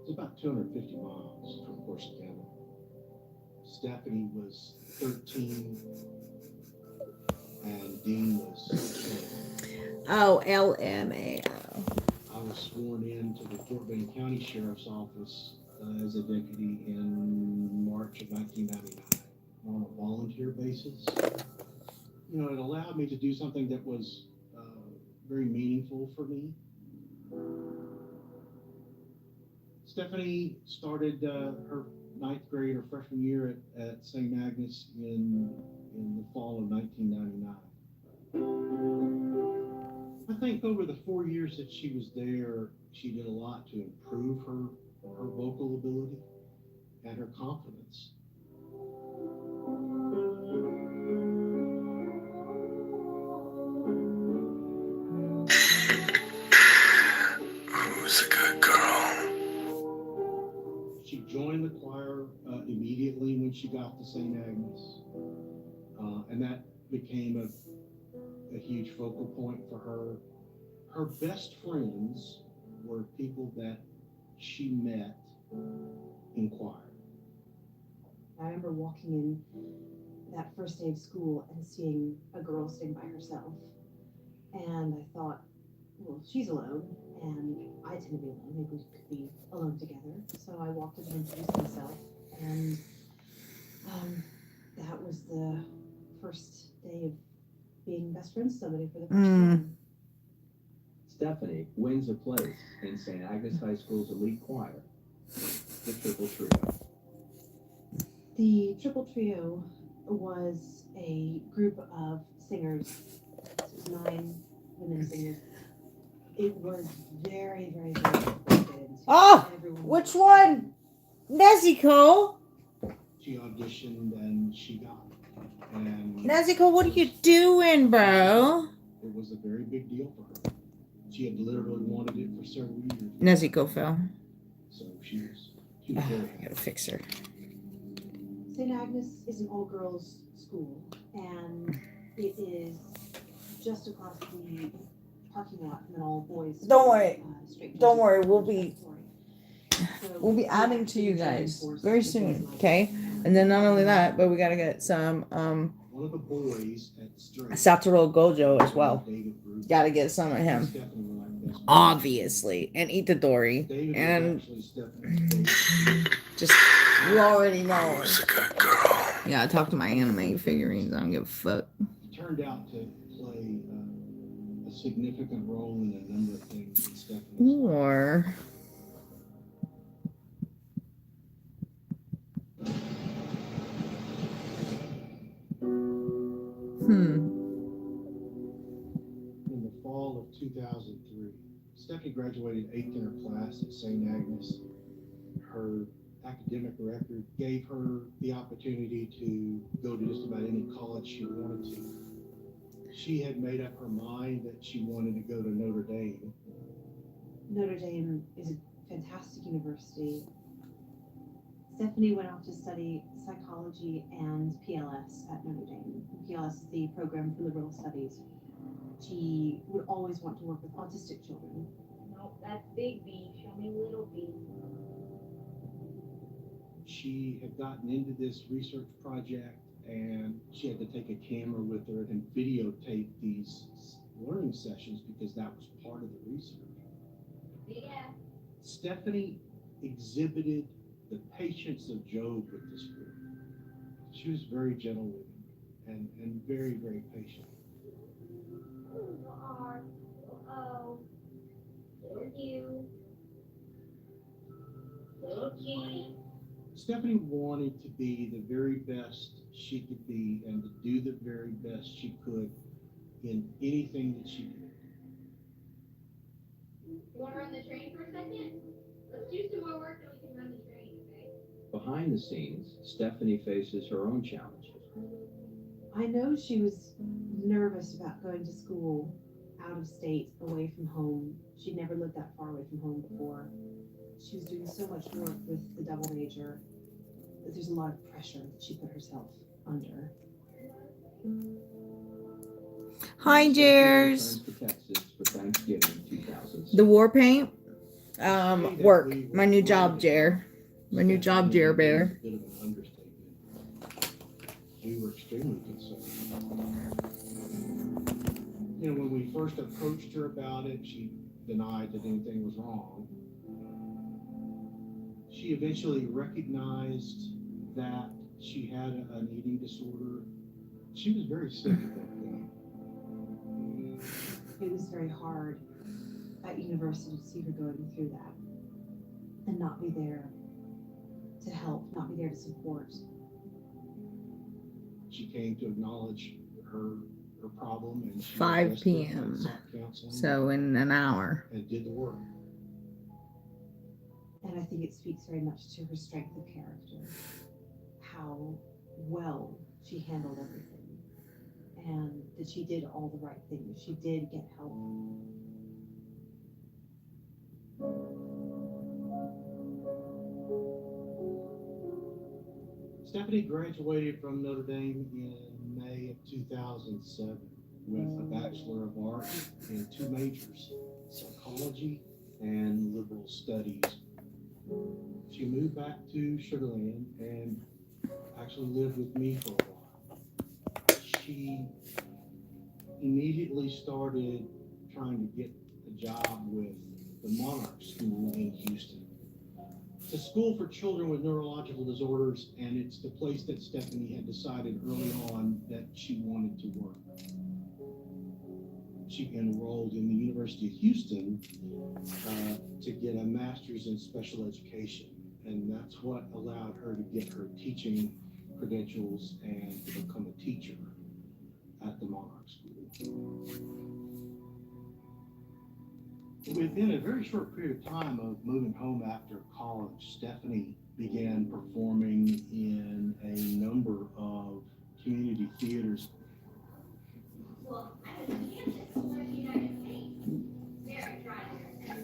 It's about 250 miles from Corsicana. Stephanie was 13 and Dean was 10. Oh, LMAO. I was sworn in to the Fort Bend County Sheriff's Office as a deputy in March of 1999 on a volunteer basis. You know, it allowed me to do something that was very meaningful for me. Stephanie started her 9th grade or freshman year at St. Agnes in the fall of 1999. I think over the 4 years that she was there, she did a lot to improve her vocal ability and her confidence. Who's a good girl? when she got to St. Agnes. And that became a huge focal point for her. Her best friends were people that she met in choir. I remember walking in that first day of school and seeing a girl sitting by herself. And I thought, well, she's alone, and I tend to be alone. Maybe we could be alone together. So I walked in and introduced myself. And that was the first day of being best friends with somebody for the first time. Stephanie wins a place in St. Agnes High School's elite choir, the Triple Trio. The Triple Trio was a group of singers. It was 9 women singers. It was very, very, very difficult to get into. Oh, Everyone which one? Nezuko? She auditioned and she got it. And Nezuko, what are you doing, bro? it was a very big deal for her. She had literally wanted it for several years. Nezuko fell. So she was very I gotta fix her. St. Agnes is an all-girls school, and it is just across the parking lot from an all-boys school. Don't worry. Straight Don't from worry. the We'll be adding to you guys very soon. Okay. And then not only that, but we gotta get some one of the boys at Straight, Satoru Gojo as well. Gotta get some of him. Obviously. And Itadori. And just you already know. Who's a good girl? Yeah, I talk to my anime figurines. I don't give a fuck. He turned out to play a significant role in a number of things in Stephanie's life. Or In the fall of 2003, Stephanie graduated 8th in her class at St. Agnes. Her academic record gave her the opportunity to go to just about any college she wanted to. She had made up her mind that she wanted to go to Notre Dame. Notre Dame is a fantastic university. Stephanie went off to study psychology and PLS at Notre Dame. PLS is the program for liberal studies. She would always want to work with autistic children. No, that's big B. Show me little b. She had gotten into this research project and she had to take a camera with her and videotape these learning sessions because that was part of the research. Yeah. Stephanie exhibited the patience of Job with this group. She was very gentle with him and very, very patient. Oh, thank you. Thank you. Stephanie wanted to be the very best she could be and to do the very best she could in anything that she did. You want to run the train for a second? Let's do some more work and we can run the train, okay? Behind the scenes, Stephanie faces her own challenges. I know she was nervous about going to school out of state, away from home. She'd never lived that far away from home before. She was doing so much work with the double major that there's a lot of pressure that she put herself under. hi, Jers. Returns to Texas for Thanksgiving 2006. The war paint. Work. My new job, Jer. My new job, Jer Bear. A bit of an understatement. We were extremely concerned. You know, when we first approached her about it, she denied that anything was wrong. She eventually recognized that she had an eating disorder. She was very sick at that point. It was very hard at university to see her going through that and not be there to help, not be there to support. She came to acknowledge her problem and she 5 addressed it and p.m. sought counseling So in an hour. and did the work. And I think it speaks very much to her strength of character, how well she handled everything, and that she did all the right things. She did get help. Stephanie graduated from Notre Dame in May of 2007 with a Bachelor of Arts in 2 majors, psychology and liberal studies. She moved back to Sugar Land and actually lived with me for a while. She immediately started trying to get a job with the Monarch School in Houston. It's a school for children with neurological disorders, and it's the place that Stephanie had decided early on that she wanted to work. She enrolled in the University of Houston to get a master's in special education, and that's what allowed her to get her teaching credentials and to become a teacher at the Monarch School. Within a very short period of time of moving home after college, Stephanie began performing in a number of community theaters. Well, I was in Kansas for the United States. Very dry here.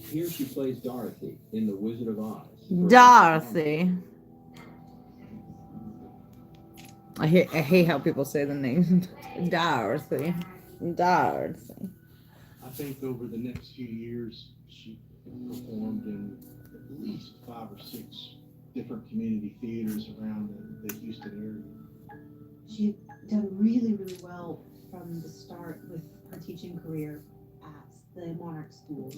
Here she plays Dorothy in The Wizard of Oz. Dorothy. I hate how people say the name. Dorothy. Dorothy. I think over the next few years, she performed in at least 5 or 6 different community theaters around the Houston area. She'd done really, really well from the start with her teaching career at the Monarch School.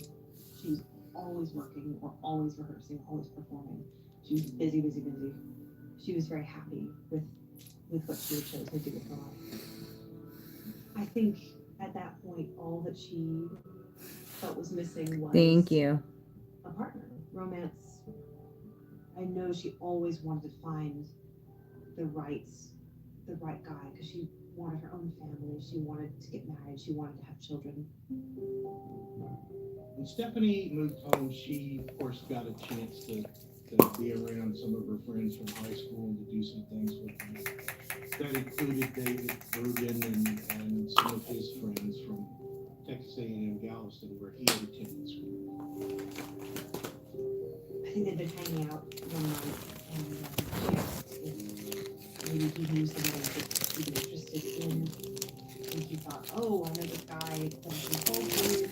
She was always working or always rehearsing, always performing. She was busy, busy, busy. She was very happy with what she had chosen to do with her life. I think at that point, all that she felt was missing was Thank you. a partner, romance. I know she always wanted to find the right guy because she wanted her own family. She wanted to get married. She wanted to have children. When Stephanie moved home, she, of course, got a chance to be around some of her friends from high school and to do some things with them. That included David Grwm and some of his friends from Texas A&M Galveston, where he had attended school. I think they'd been hanging out one night, and she asked if maybe he knew someone that he'd be interested in. And he thought, oh, I know this guy that I can call to.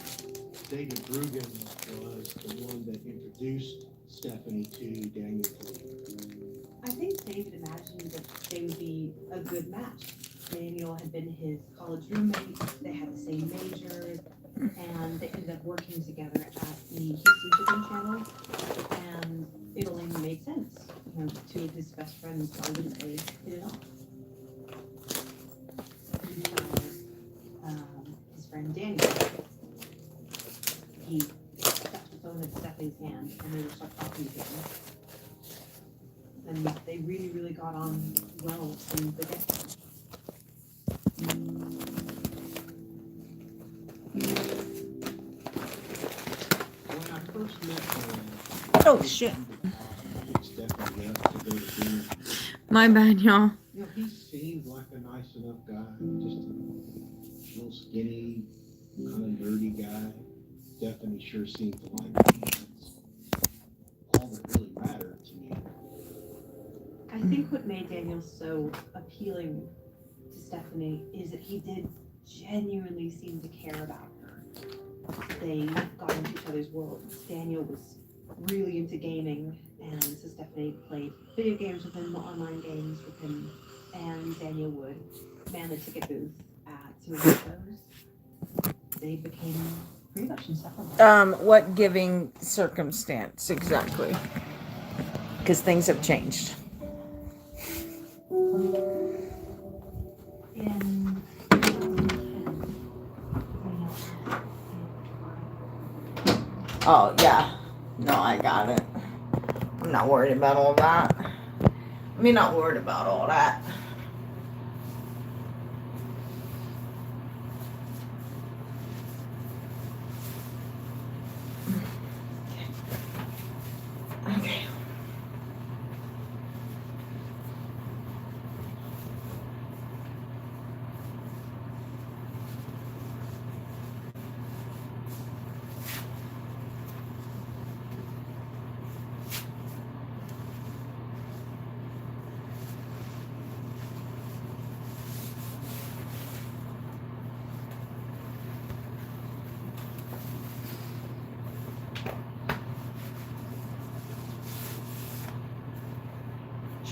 David Grwm was the one that introduced Stephanie to Daniel Cleaver. I think David imagined that they would be a good match. Daniel had been his college roommate, they had the same majors, and they ended up working together at the Houston Shipping Channel, and it only made sense. You know, 2 of his best friends, why wouldn't they hit it off? He found his friend Daniel. He stuck the phone in Stephanie's hand, and they were stuck talking to him. And they really, really got on well from the get-go. When I first met her, Oh, shit. Stephanie up to go to dinner. My bad, y'all. You know, he seemed like a nice enough guy, just a little skinny, kind of nerdy guy. Stephanie sure seemed to like him. That's all that really mattered to me. I think what made Daniel so appealing to Stephanie is that he did genuinely seem to care about her. They got into each other's worlds. Daniel was really into gaming, and so Stephanie played video games with him, online games with him, and Daniel would man the ticket booth at some of the shows. They became pretty much inseparable. What giving circumstance exactly? Because things have changed. In Oh, yeah. No, I got it. I'm not worried about all that. I mean, not worried about all that. Okay.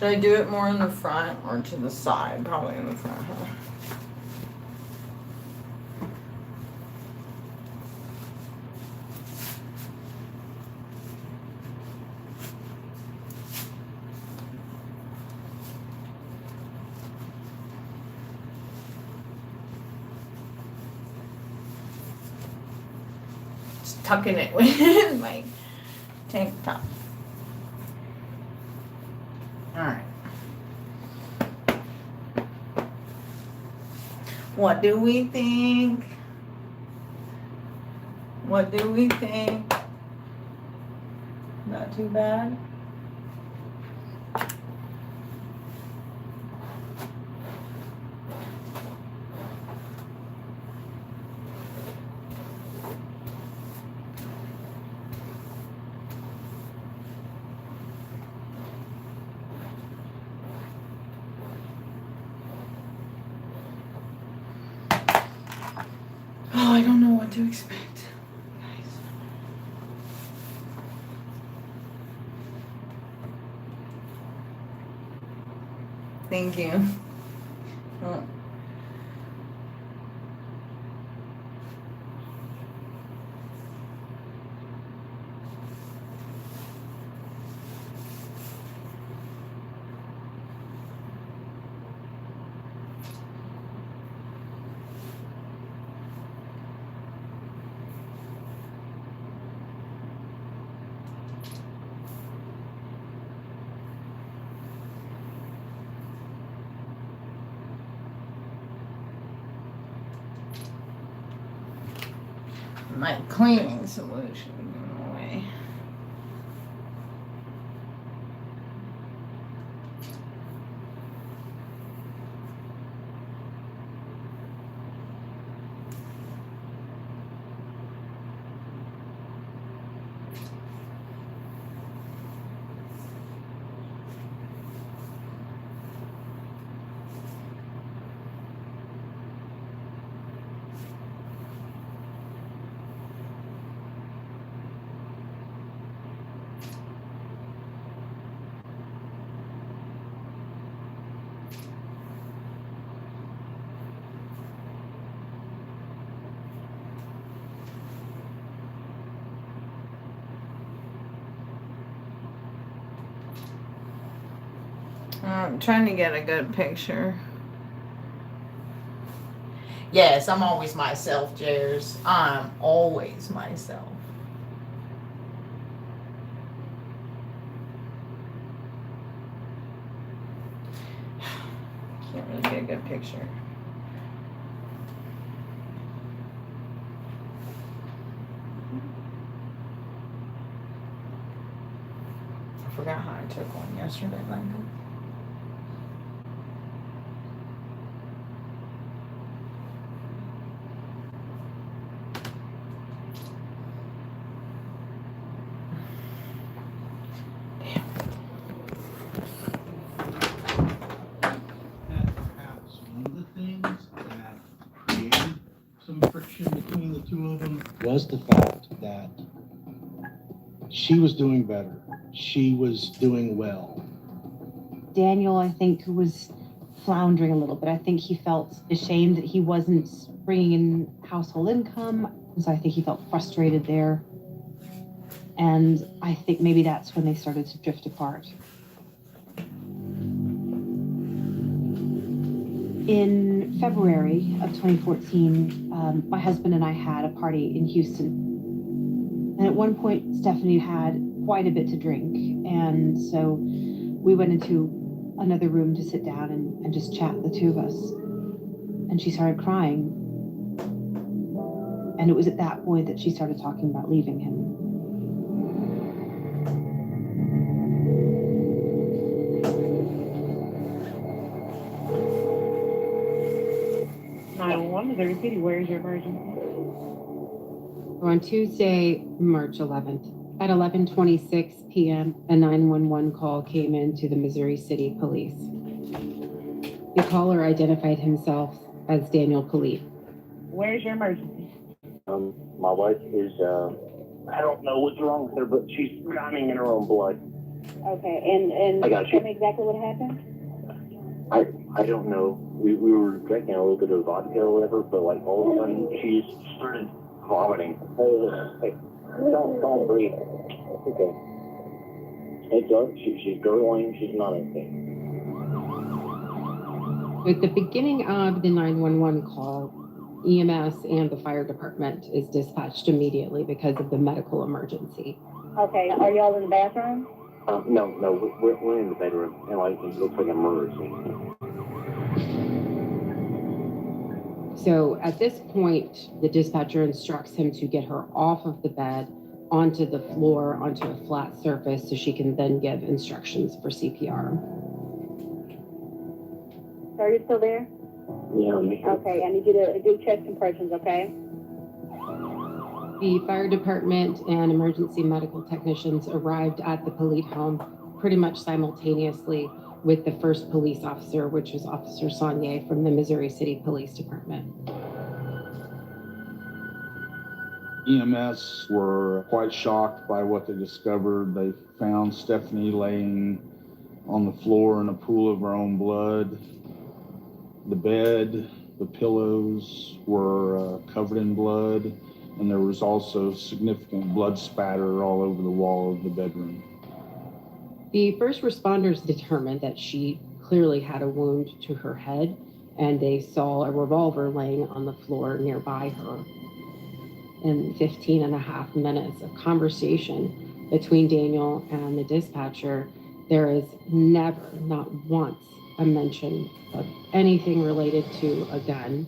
Should I do it more in the front or to the side? Probably in the front, huh? Just tucking it with my tank top. Alright. What do we think? What do we think? Not too bad. Oh, I don't know what to expect, guys. Thank you. Oh. My cleaning solution in a way. I'm trying to get a good picture. Yes, I'm always myself, Jers. I'm always myself. Can't really get a good picture. I forgot how I took one yesterday, Lincoln. Perhaps one of the things that created some friction between the two of them was the fact that she was doing better. She was doing well. Daniel, I think, was floundering a little bit. I think he felt ashamed that he wasn't bringing in household income. So I think he felt frustrated there. And I think maybe that's when they started to drift apart. In February of 2014, my husband and I had a party in Houston. And at one point, Stephanie had quite a bit to drink. And so we went into another room to sit down and just chat, the two of us. And she started crying. And it was at that point that she started talking about leaving him. Missouri City, where is your emergency? On Tuesday, March 11th, at 11:26 p.m., a 911 call came in to the Missouri City Police. The caller identified himself as Daniel Police. Where is your emergency? My wife is, I don't know what's wrong with her, but she's drowning in her own blood. Okay, and I got you. tell me exactly what happened? I don't know. We were drinking a little bit of vodka or whatever, but like all of a sudden she started vomiting. Hey, don't breathe. Okay. It's dark. She's gurgling. She's not okay. At the beginning of the 911 call, EMS and the fire department is dispatched immediately because of the medical emergency. Okay, are y'all in the bathroom? No, we're in the bedroom, and like it looks like a murder scene. So at this point, the dispatcher instructs him to get her off of the bed, onto the floor, onto a flat surface, so she can then give instructions for CPR. Are you still there? Yeah. Okay, I need you to do chest compressions, okay? The fire department and emergency medical technicians arrived at the Polite home pretty much simultaneously with the first police officer, which was Officer Saunier from the Missouri City Police Department. EMS were quite shocked by what they discovered. They found Stephanie laying on the floor in a pool of her own blood. The bed, the pillows were covered in blood, and there was also significant blood spatter all over the wall of the bedroom. The first responders determined that she clearly had a wound to her head, and they saw a revolver laying on the floor nearby her. In 15 and a half minutes of conversation between Daniel and the dispatcher, there is never, not once, a mention of anything related to a gun.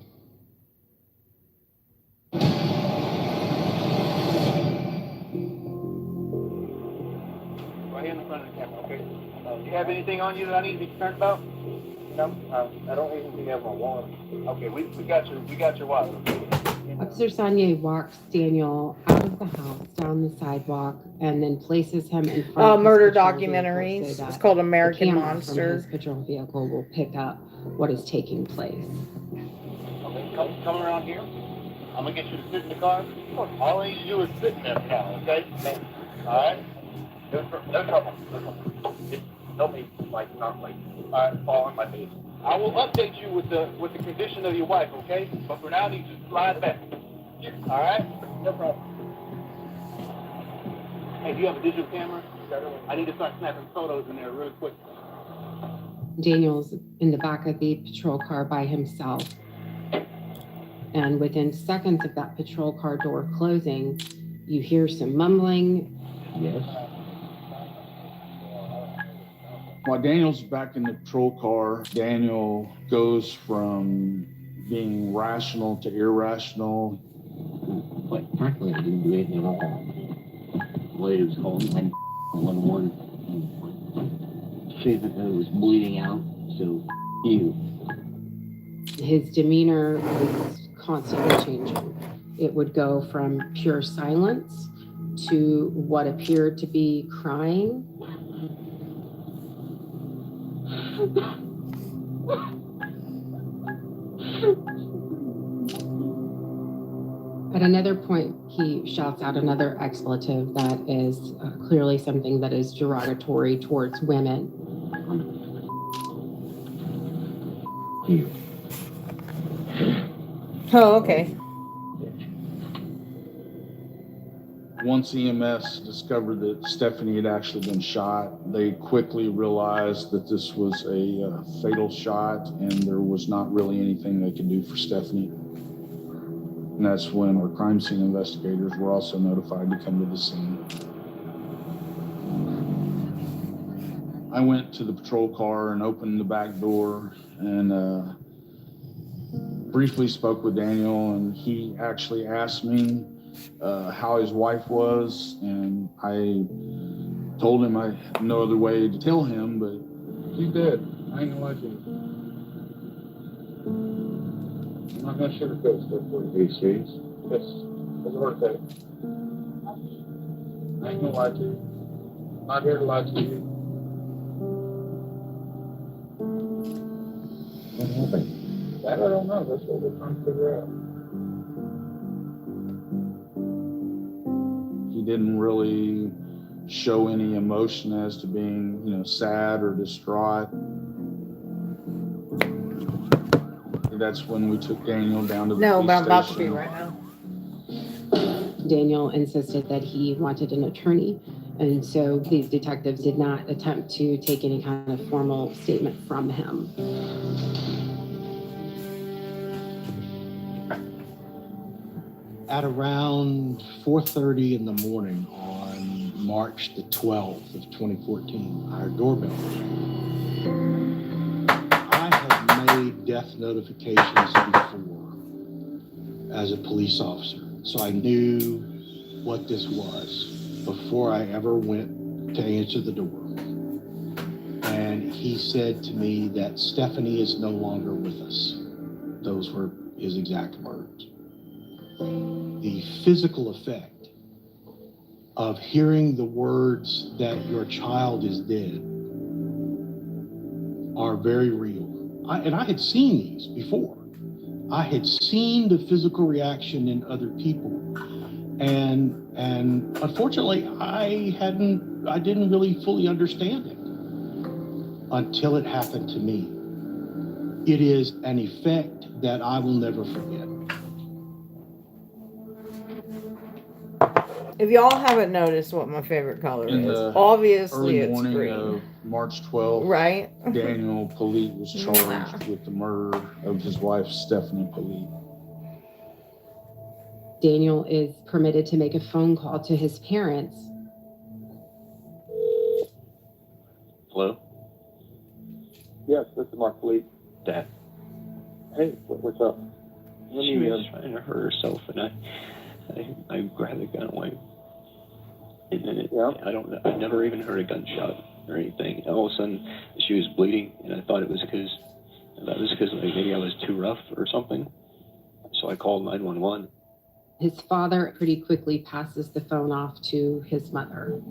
Right here in the front of the camera, okay? Do you have anything on you that I need to be concerned about? No, I don't even have my wallet. Okay, we got your wallet. Officer Saunier walks Daniel out of the house, down the sidewalk, and then places him in front of Murder his patrol documentaries. vehicle so that It's called American the camera Monster. from his patrol vehicle will pick up what is taking place. Okay, come around here. I'm gonna get you to sit in the car. All I need to do is sit in there for now, okay? All right? No trouble. Help me, like, not like, fall on my face. I will update you with the condition of your wife, okay? But for now, I need you to slide back. All right? No problem. Hey, do you have a digital camera? I need to start snapping photos in there real quick. Daniel's in the back of the patrol car by himself. And within seconds of that patrol car door closing, you hear some mumbling. Yes. While Daniel's back in the patrol car, Daniel goes from being rational to irrational. But frankly, I didn't do anything wrong. The lady was calling 911 to say that I was bleeding out, so you. His demeanor was constantly changing. It would go from pure silence to what appeared to be crying. At another point, he shouts out another expletive that is clearly something that is derogatory towards women. Oh, okay. Once EMS discovered that Stephanie had actually been shot, they quickly realized that this was a fatal shot and there was not really anything they could do for Stephanie. And that's when our crime scene investigators were also notified to come to the scene. I went to the patrol car and opened the back door and briefly spoke with Daniel, and he actually asked me how his wife was, and I told him I had no other way to tell him, but she's dead. I ain't gonna lie to you. I'm not gonna sugarcoat stuff for you. Are you serious? Yes, it's a heart attack. I ain't gonna lie to you. I'm not here to lie to you. What happened? That I don't know. That's what we're trying to figure out. He didn't really show any emotion as to being, you know, sad or distraught. That's when we took Daniel down to the No, police but I'm about to station. be right now. Daniel insisted that he wanted an attorney, and so these detectives did not attempt to take any kind of formal statement from him. At around 4:30 in the morning on March the 12th of 2014, our doorbell rang. I had made death notifications before as a police officer, so I knew what this was before I ever went to answer the door. And he said to me that Stephanie is no longer with us. Those were his exact words. The physical effect of hearing the words that your child is dead are very real. And I had seen these before. I had seen the physical reaction in other people. And unfortunately, I didn't really fully understand it until it happened to me. It is an effect that I will never forget. If y'all haven't noticed what my favorite color In is, the obviously early it's morning green. of March 12th, Right? Daniel Polite was charged Mwah. with the murder of his wife, Stephanie Polite. Daniel is permitted to make a phone call to his parents. Hello? Yes, this is Mark Polite. Dad. Hey, what's up? She was trying to hurt herself, and I grabbed the gun away. And then I never even heard a gunshot or anything. And all of a sudden, she was bleeding, and I thought it was because like, maybe I was too rough or something. So I called 911. His father pretty quickly passes the phone off to his mother.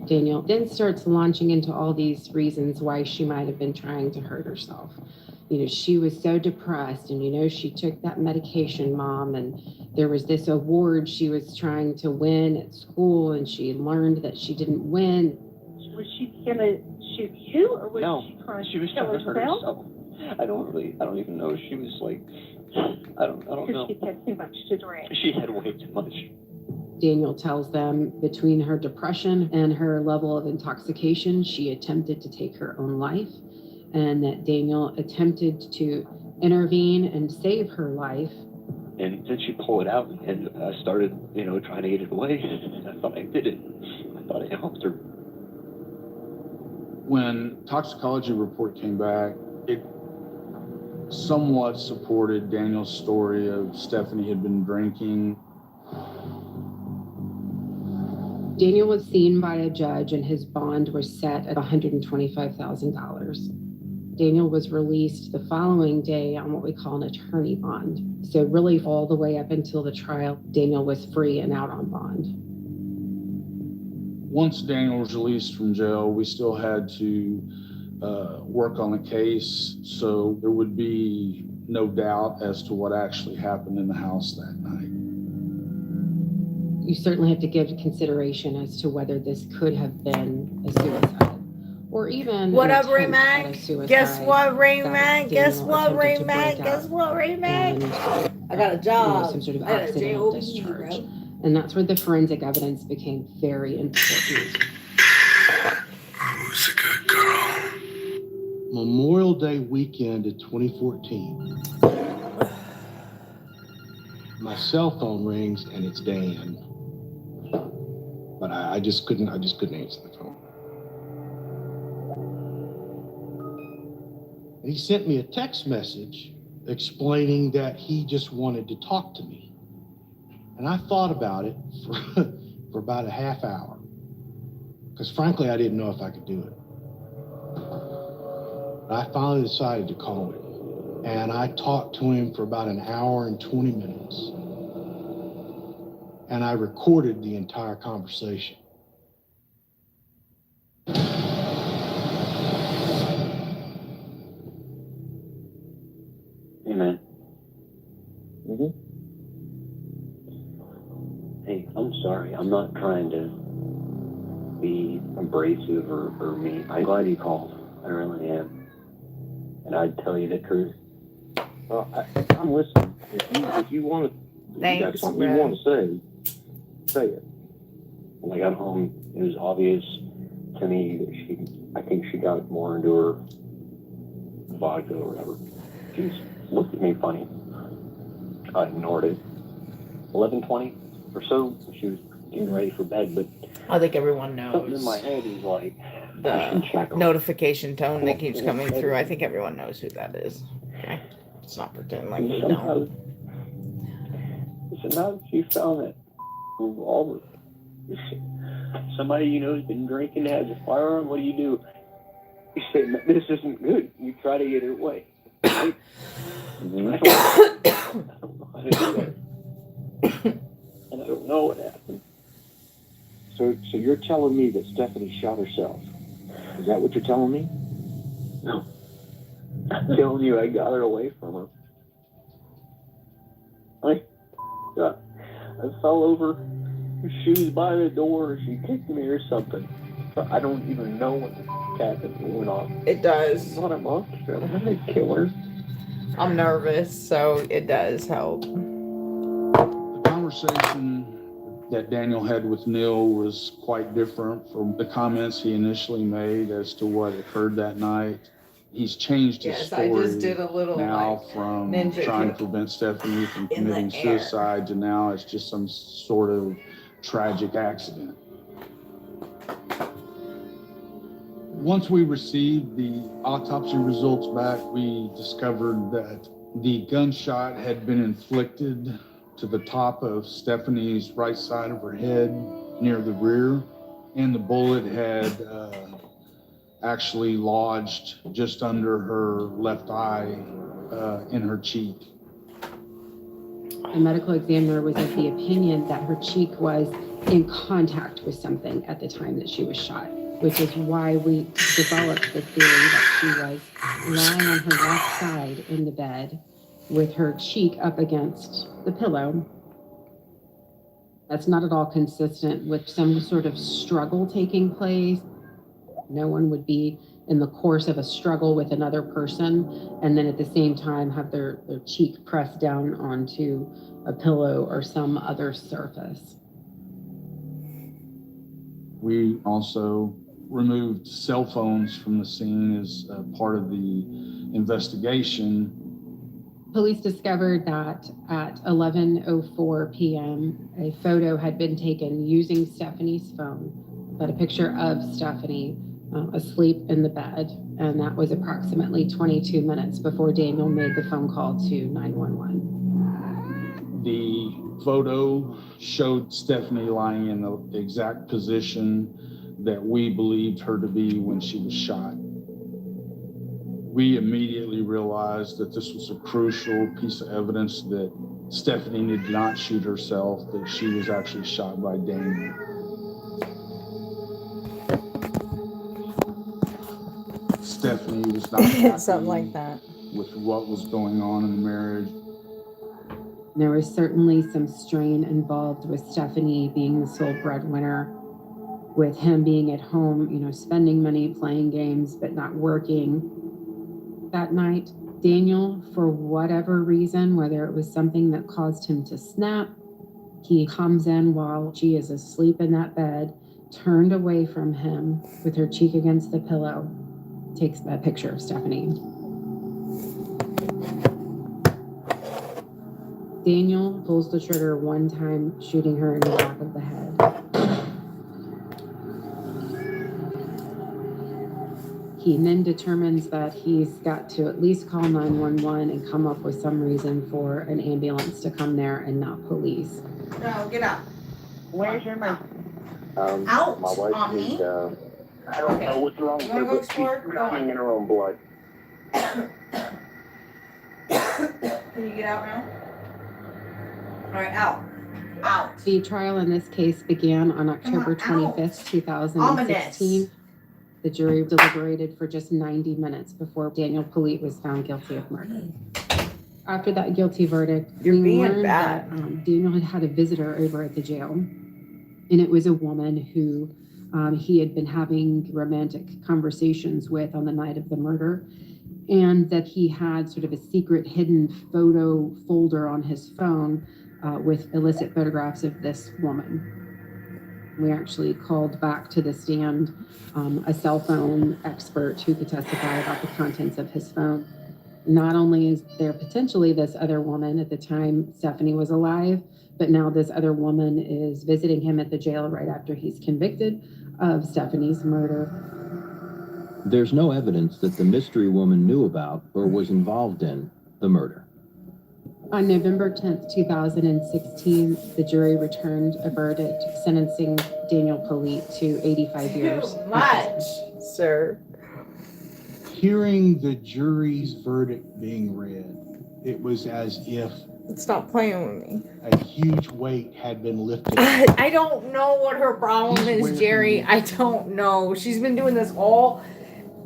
Daniel then starts launching into all these reasons why she might have been trying to hurt herself. You know, she was so depressed, and, you know, she took that medication, Mom, and there was this award she was trying to win at school, and she learned that she didn't win. Was she gonna shoot you, or was she trying she was to kill trying to hurt herself? herself. I don't even know. She was like, I don't know. Because she had too much to drink. She had way too much. Daniel tells them between her depression and her level of intoxication, she attempted to take her own life, and that Daniel attempted to intervene and save her life. And then she pulled it out, and I started, you know, trying to get it away. And I thought I did it. I thought I helped her. When toxicology report came back, it somewhat supported Daniel's story of Stephanie had been drinking. Daniel was seen by a judge, and his bond was set at $125,000. Daniel was released the following day on what we call an attorney bond. So really all the way up until the trial, Daniel was free and out on bond. Once Daniel was released from jail, we still had to work on the case, so there would be no doubt as to what actually happened in the house that night. You certainly have to give consideration as to whether this could have been a suicide, or even What an up, Ray attempt at a Mac? suicide. Guess what, Ray that Mac? Guess Daniel what, Ray attempted to Mac? break Guess up what, Ray Mac? and, I got a job. some sort of I got a accidental job, discharge. bro. And that's where the forensic evidence became very important. Who's a good girl? Memorial Day weekend of 2014. My cell phone rings and it's Dan. But I just couldn't answer the phone. And he sent me a text message explaining that he just wanted to talk to me. And I thought about it for about a half hour. Because frankly, I didn't know if I could do it. I finally decided to call him. And I talked to him for about an hour and 20 minutes. And I recorded the entire conversation. Hey, man. Hey, I'm sorry. I'm not trying to be abrasive or mean. I'm glad you called. I really am. And I'd tell you the truth. Well, I'm listening. If you want to, if you got Thanks, something you Brad. want to say it. When I got home, it was obvious to me that I think she got more into her vodka or whatever. She just looked at me funny. I ignored it. 11:20 or so, she was getting ready for bed, but I think everyone something in my knows head is like, the notification tone that keeps coming through. I think everyone knows who that is. Okay, let's not pretend like we don't. Somehow she found that revolver. Somebody you know has been drinking, has a firearm. What do? You say, this isn't good. You try to get it away. Right? And I don't know how to do that. And I don't know what happened. So you're telling me that Stephanie shot herself? Is that what you're telling me? No. I'm telling you, I got her away from her. I fell over. She was by the door. She kicked me or something. I don't even know what the happened. It went off. It does. I'm not a monster. I'm not a killer. I'm nervous, so it does help. The conversation that Daniel had with Neil was quite different from the comments he initially made as to what occurred that night. He's changed his story I just did a little now from trying to prevent Stephanie from committing suicide to now it's just some sort of tragic accident. Once we received the autopsy results back, we discovered that the gunshot had been inflicted to the top of Stephanie's right side of her head near the rear, and the bullet had actually lodged just under her left eye in her cheek. The medical examiner was of the opinion that her cheek was in contact with something at the time that she was shot, which is why we developed the theory that she was lying on her left side in the bed with her cheek up against the pillow. That's not at all consistent with some sort of struggle taking place. No one would be in the course of a struggle with another person and then at the same time have their cheek pressed down onto a pillow or some other surface. We also removed cell phones from the scene as part of the investigation. Police discovered that at 11:04 p.m., a photo had been taken using Stephanie's phone, but a picture of Stephanie asleep in the bed, and that was approximately 22 minutes before Daniel made the phone call to 911. The photo showed Stephanie lying in the exact position that we believed her to be when she was shot. We immediately realized that this was a crucial piece of evidence that Stephanie did not shoot herself, that she was actually shot by Daniel. Stephanie was not happy something like that with what was going on in the marriage. There was certainly some strain involved with Stephanie being the sole breadwinner, with him being at home, spending money, playing games, but not working. That night, Daniel, for whatever reason, whether it was something that caused him to snap, he comes in while she is asleep in that bed, turned away from him with her cheek against the pillow, takes a picture of Stephanie. Daniel pulls the trigger one time, shooting her in the back of the head. He then determines that he's got to at least call 911 and come up with some reason for an ambulance to come there and not police. No, get up. Where's your emergency? Out my wife on is, me? I don't know what's wrong with You wanna her, go but she's explore? Go drowning on. in her own blood. Can you get out now? All right, out. Out. The trial in this case began on October 25th, 2016. The jury deliberated for just 90 minutes before Daniel Polite was found guilty of murder. After that guilty verdict, we learned that Daniel had a visitor over at the jail, and it was a woman who he had been having romantic conversations with on the night of the murder, and that he had sort of a secret hidden photo folder on his phone with illicit photographs of this woman. We actually called back to the stand a cell phone expert who could testify about the contents of his phone. Not only is there potentially this other woman, at the time Stephanie was alive, but now this other woman is visiting him at the jail right after he's convicted of Stephanie's murder. There's no evidence that the mystery woman knew about or was involved in the murder. On November 10th, 2016, the jury returned a verdict sentencing Daniel Polite to 85 years. Too much, sir. Hearing the jury's verdict being read, it was as if Stop playing with me. a huge weight had been lifted. I don't know what her problem is, Jerry. I don't know. She's been doing this all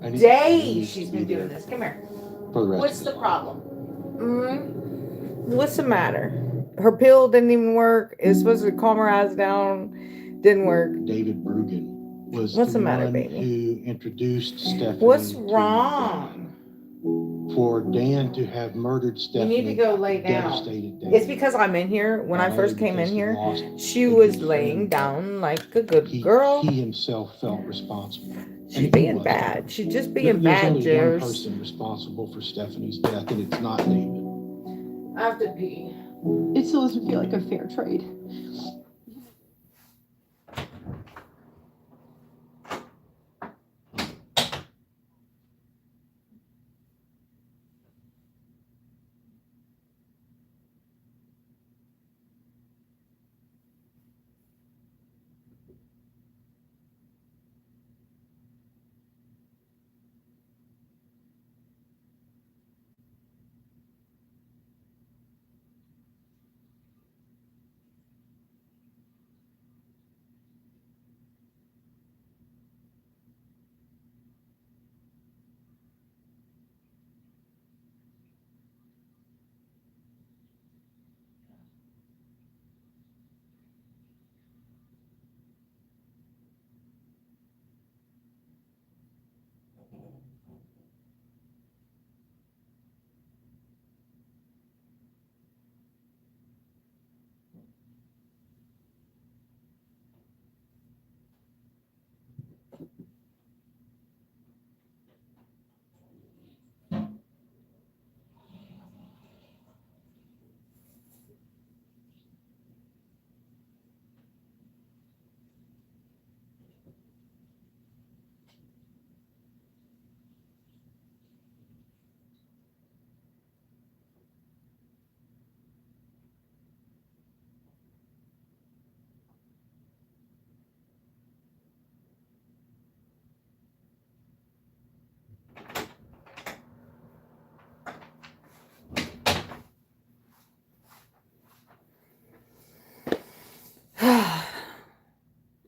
day. She's been doing this. Come here. What's the problem? What's the matter? Her pill didn't even work. It was supposed to calm her ass down. Didn't work. David Grwm was What's the matter, one baby? who introduced Stephanie. What's wrong? For Dan to have murdered Stephanie. You need to go lay down. Devastated Dan. It's because I'm in here. When I first came in here, she was laying down like a good girl. He himself felt responsible. She's being bad. She's just being bad, There's only Jared. one person responsible for Stephanie's death, and it's not David. I have to pee. It still doesn't feel like a fair trade.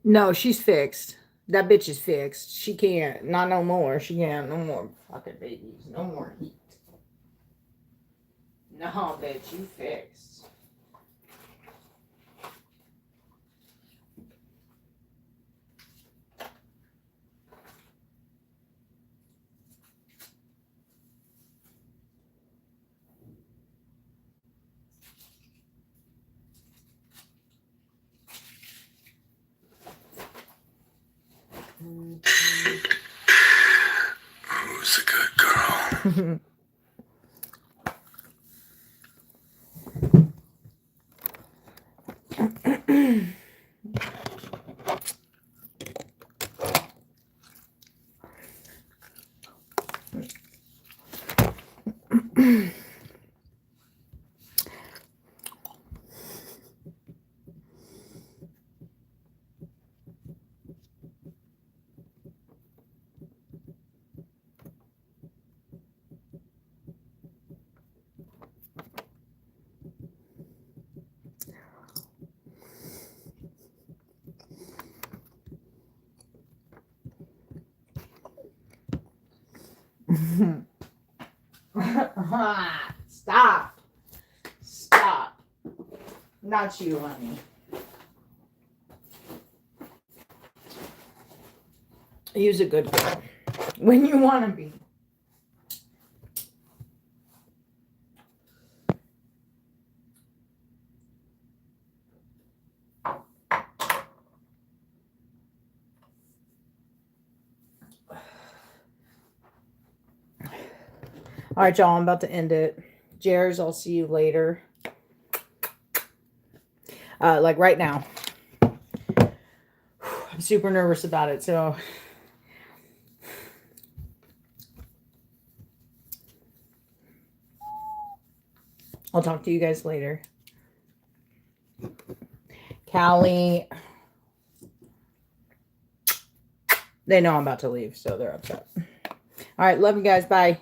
No, she's fixed. That bitch is fixed. She can't. Not no more. She can't. No more fucking babies. No more heat. No, bitch, you fixed. Who's a good girl? Stop. Stop. Not you, honey. Use a good girl when you want to be. All right, y'all, I'm about to end it. Jers, I'll see you later. Like right now. I'm super nervous about it, so I'll talk to you guys later. Callie, they know I'm about to leave, so they're upset. All right, love you guys. Bye.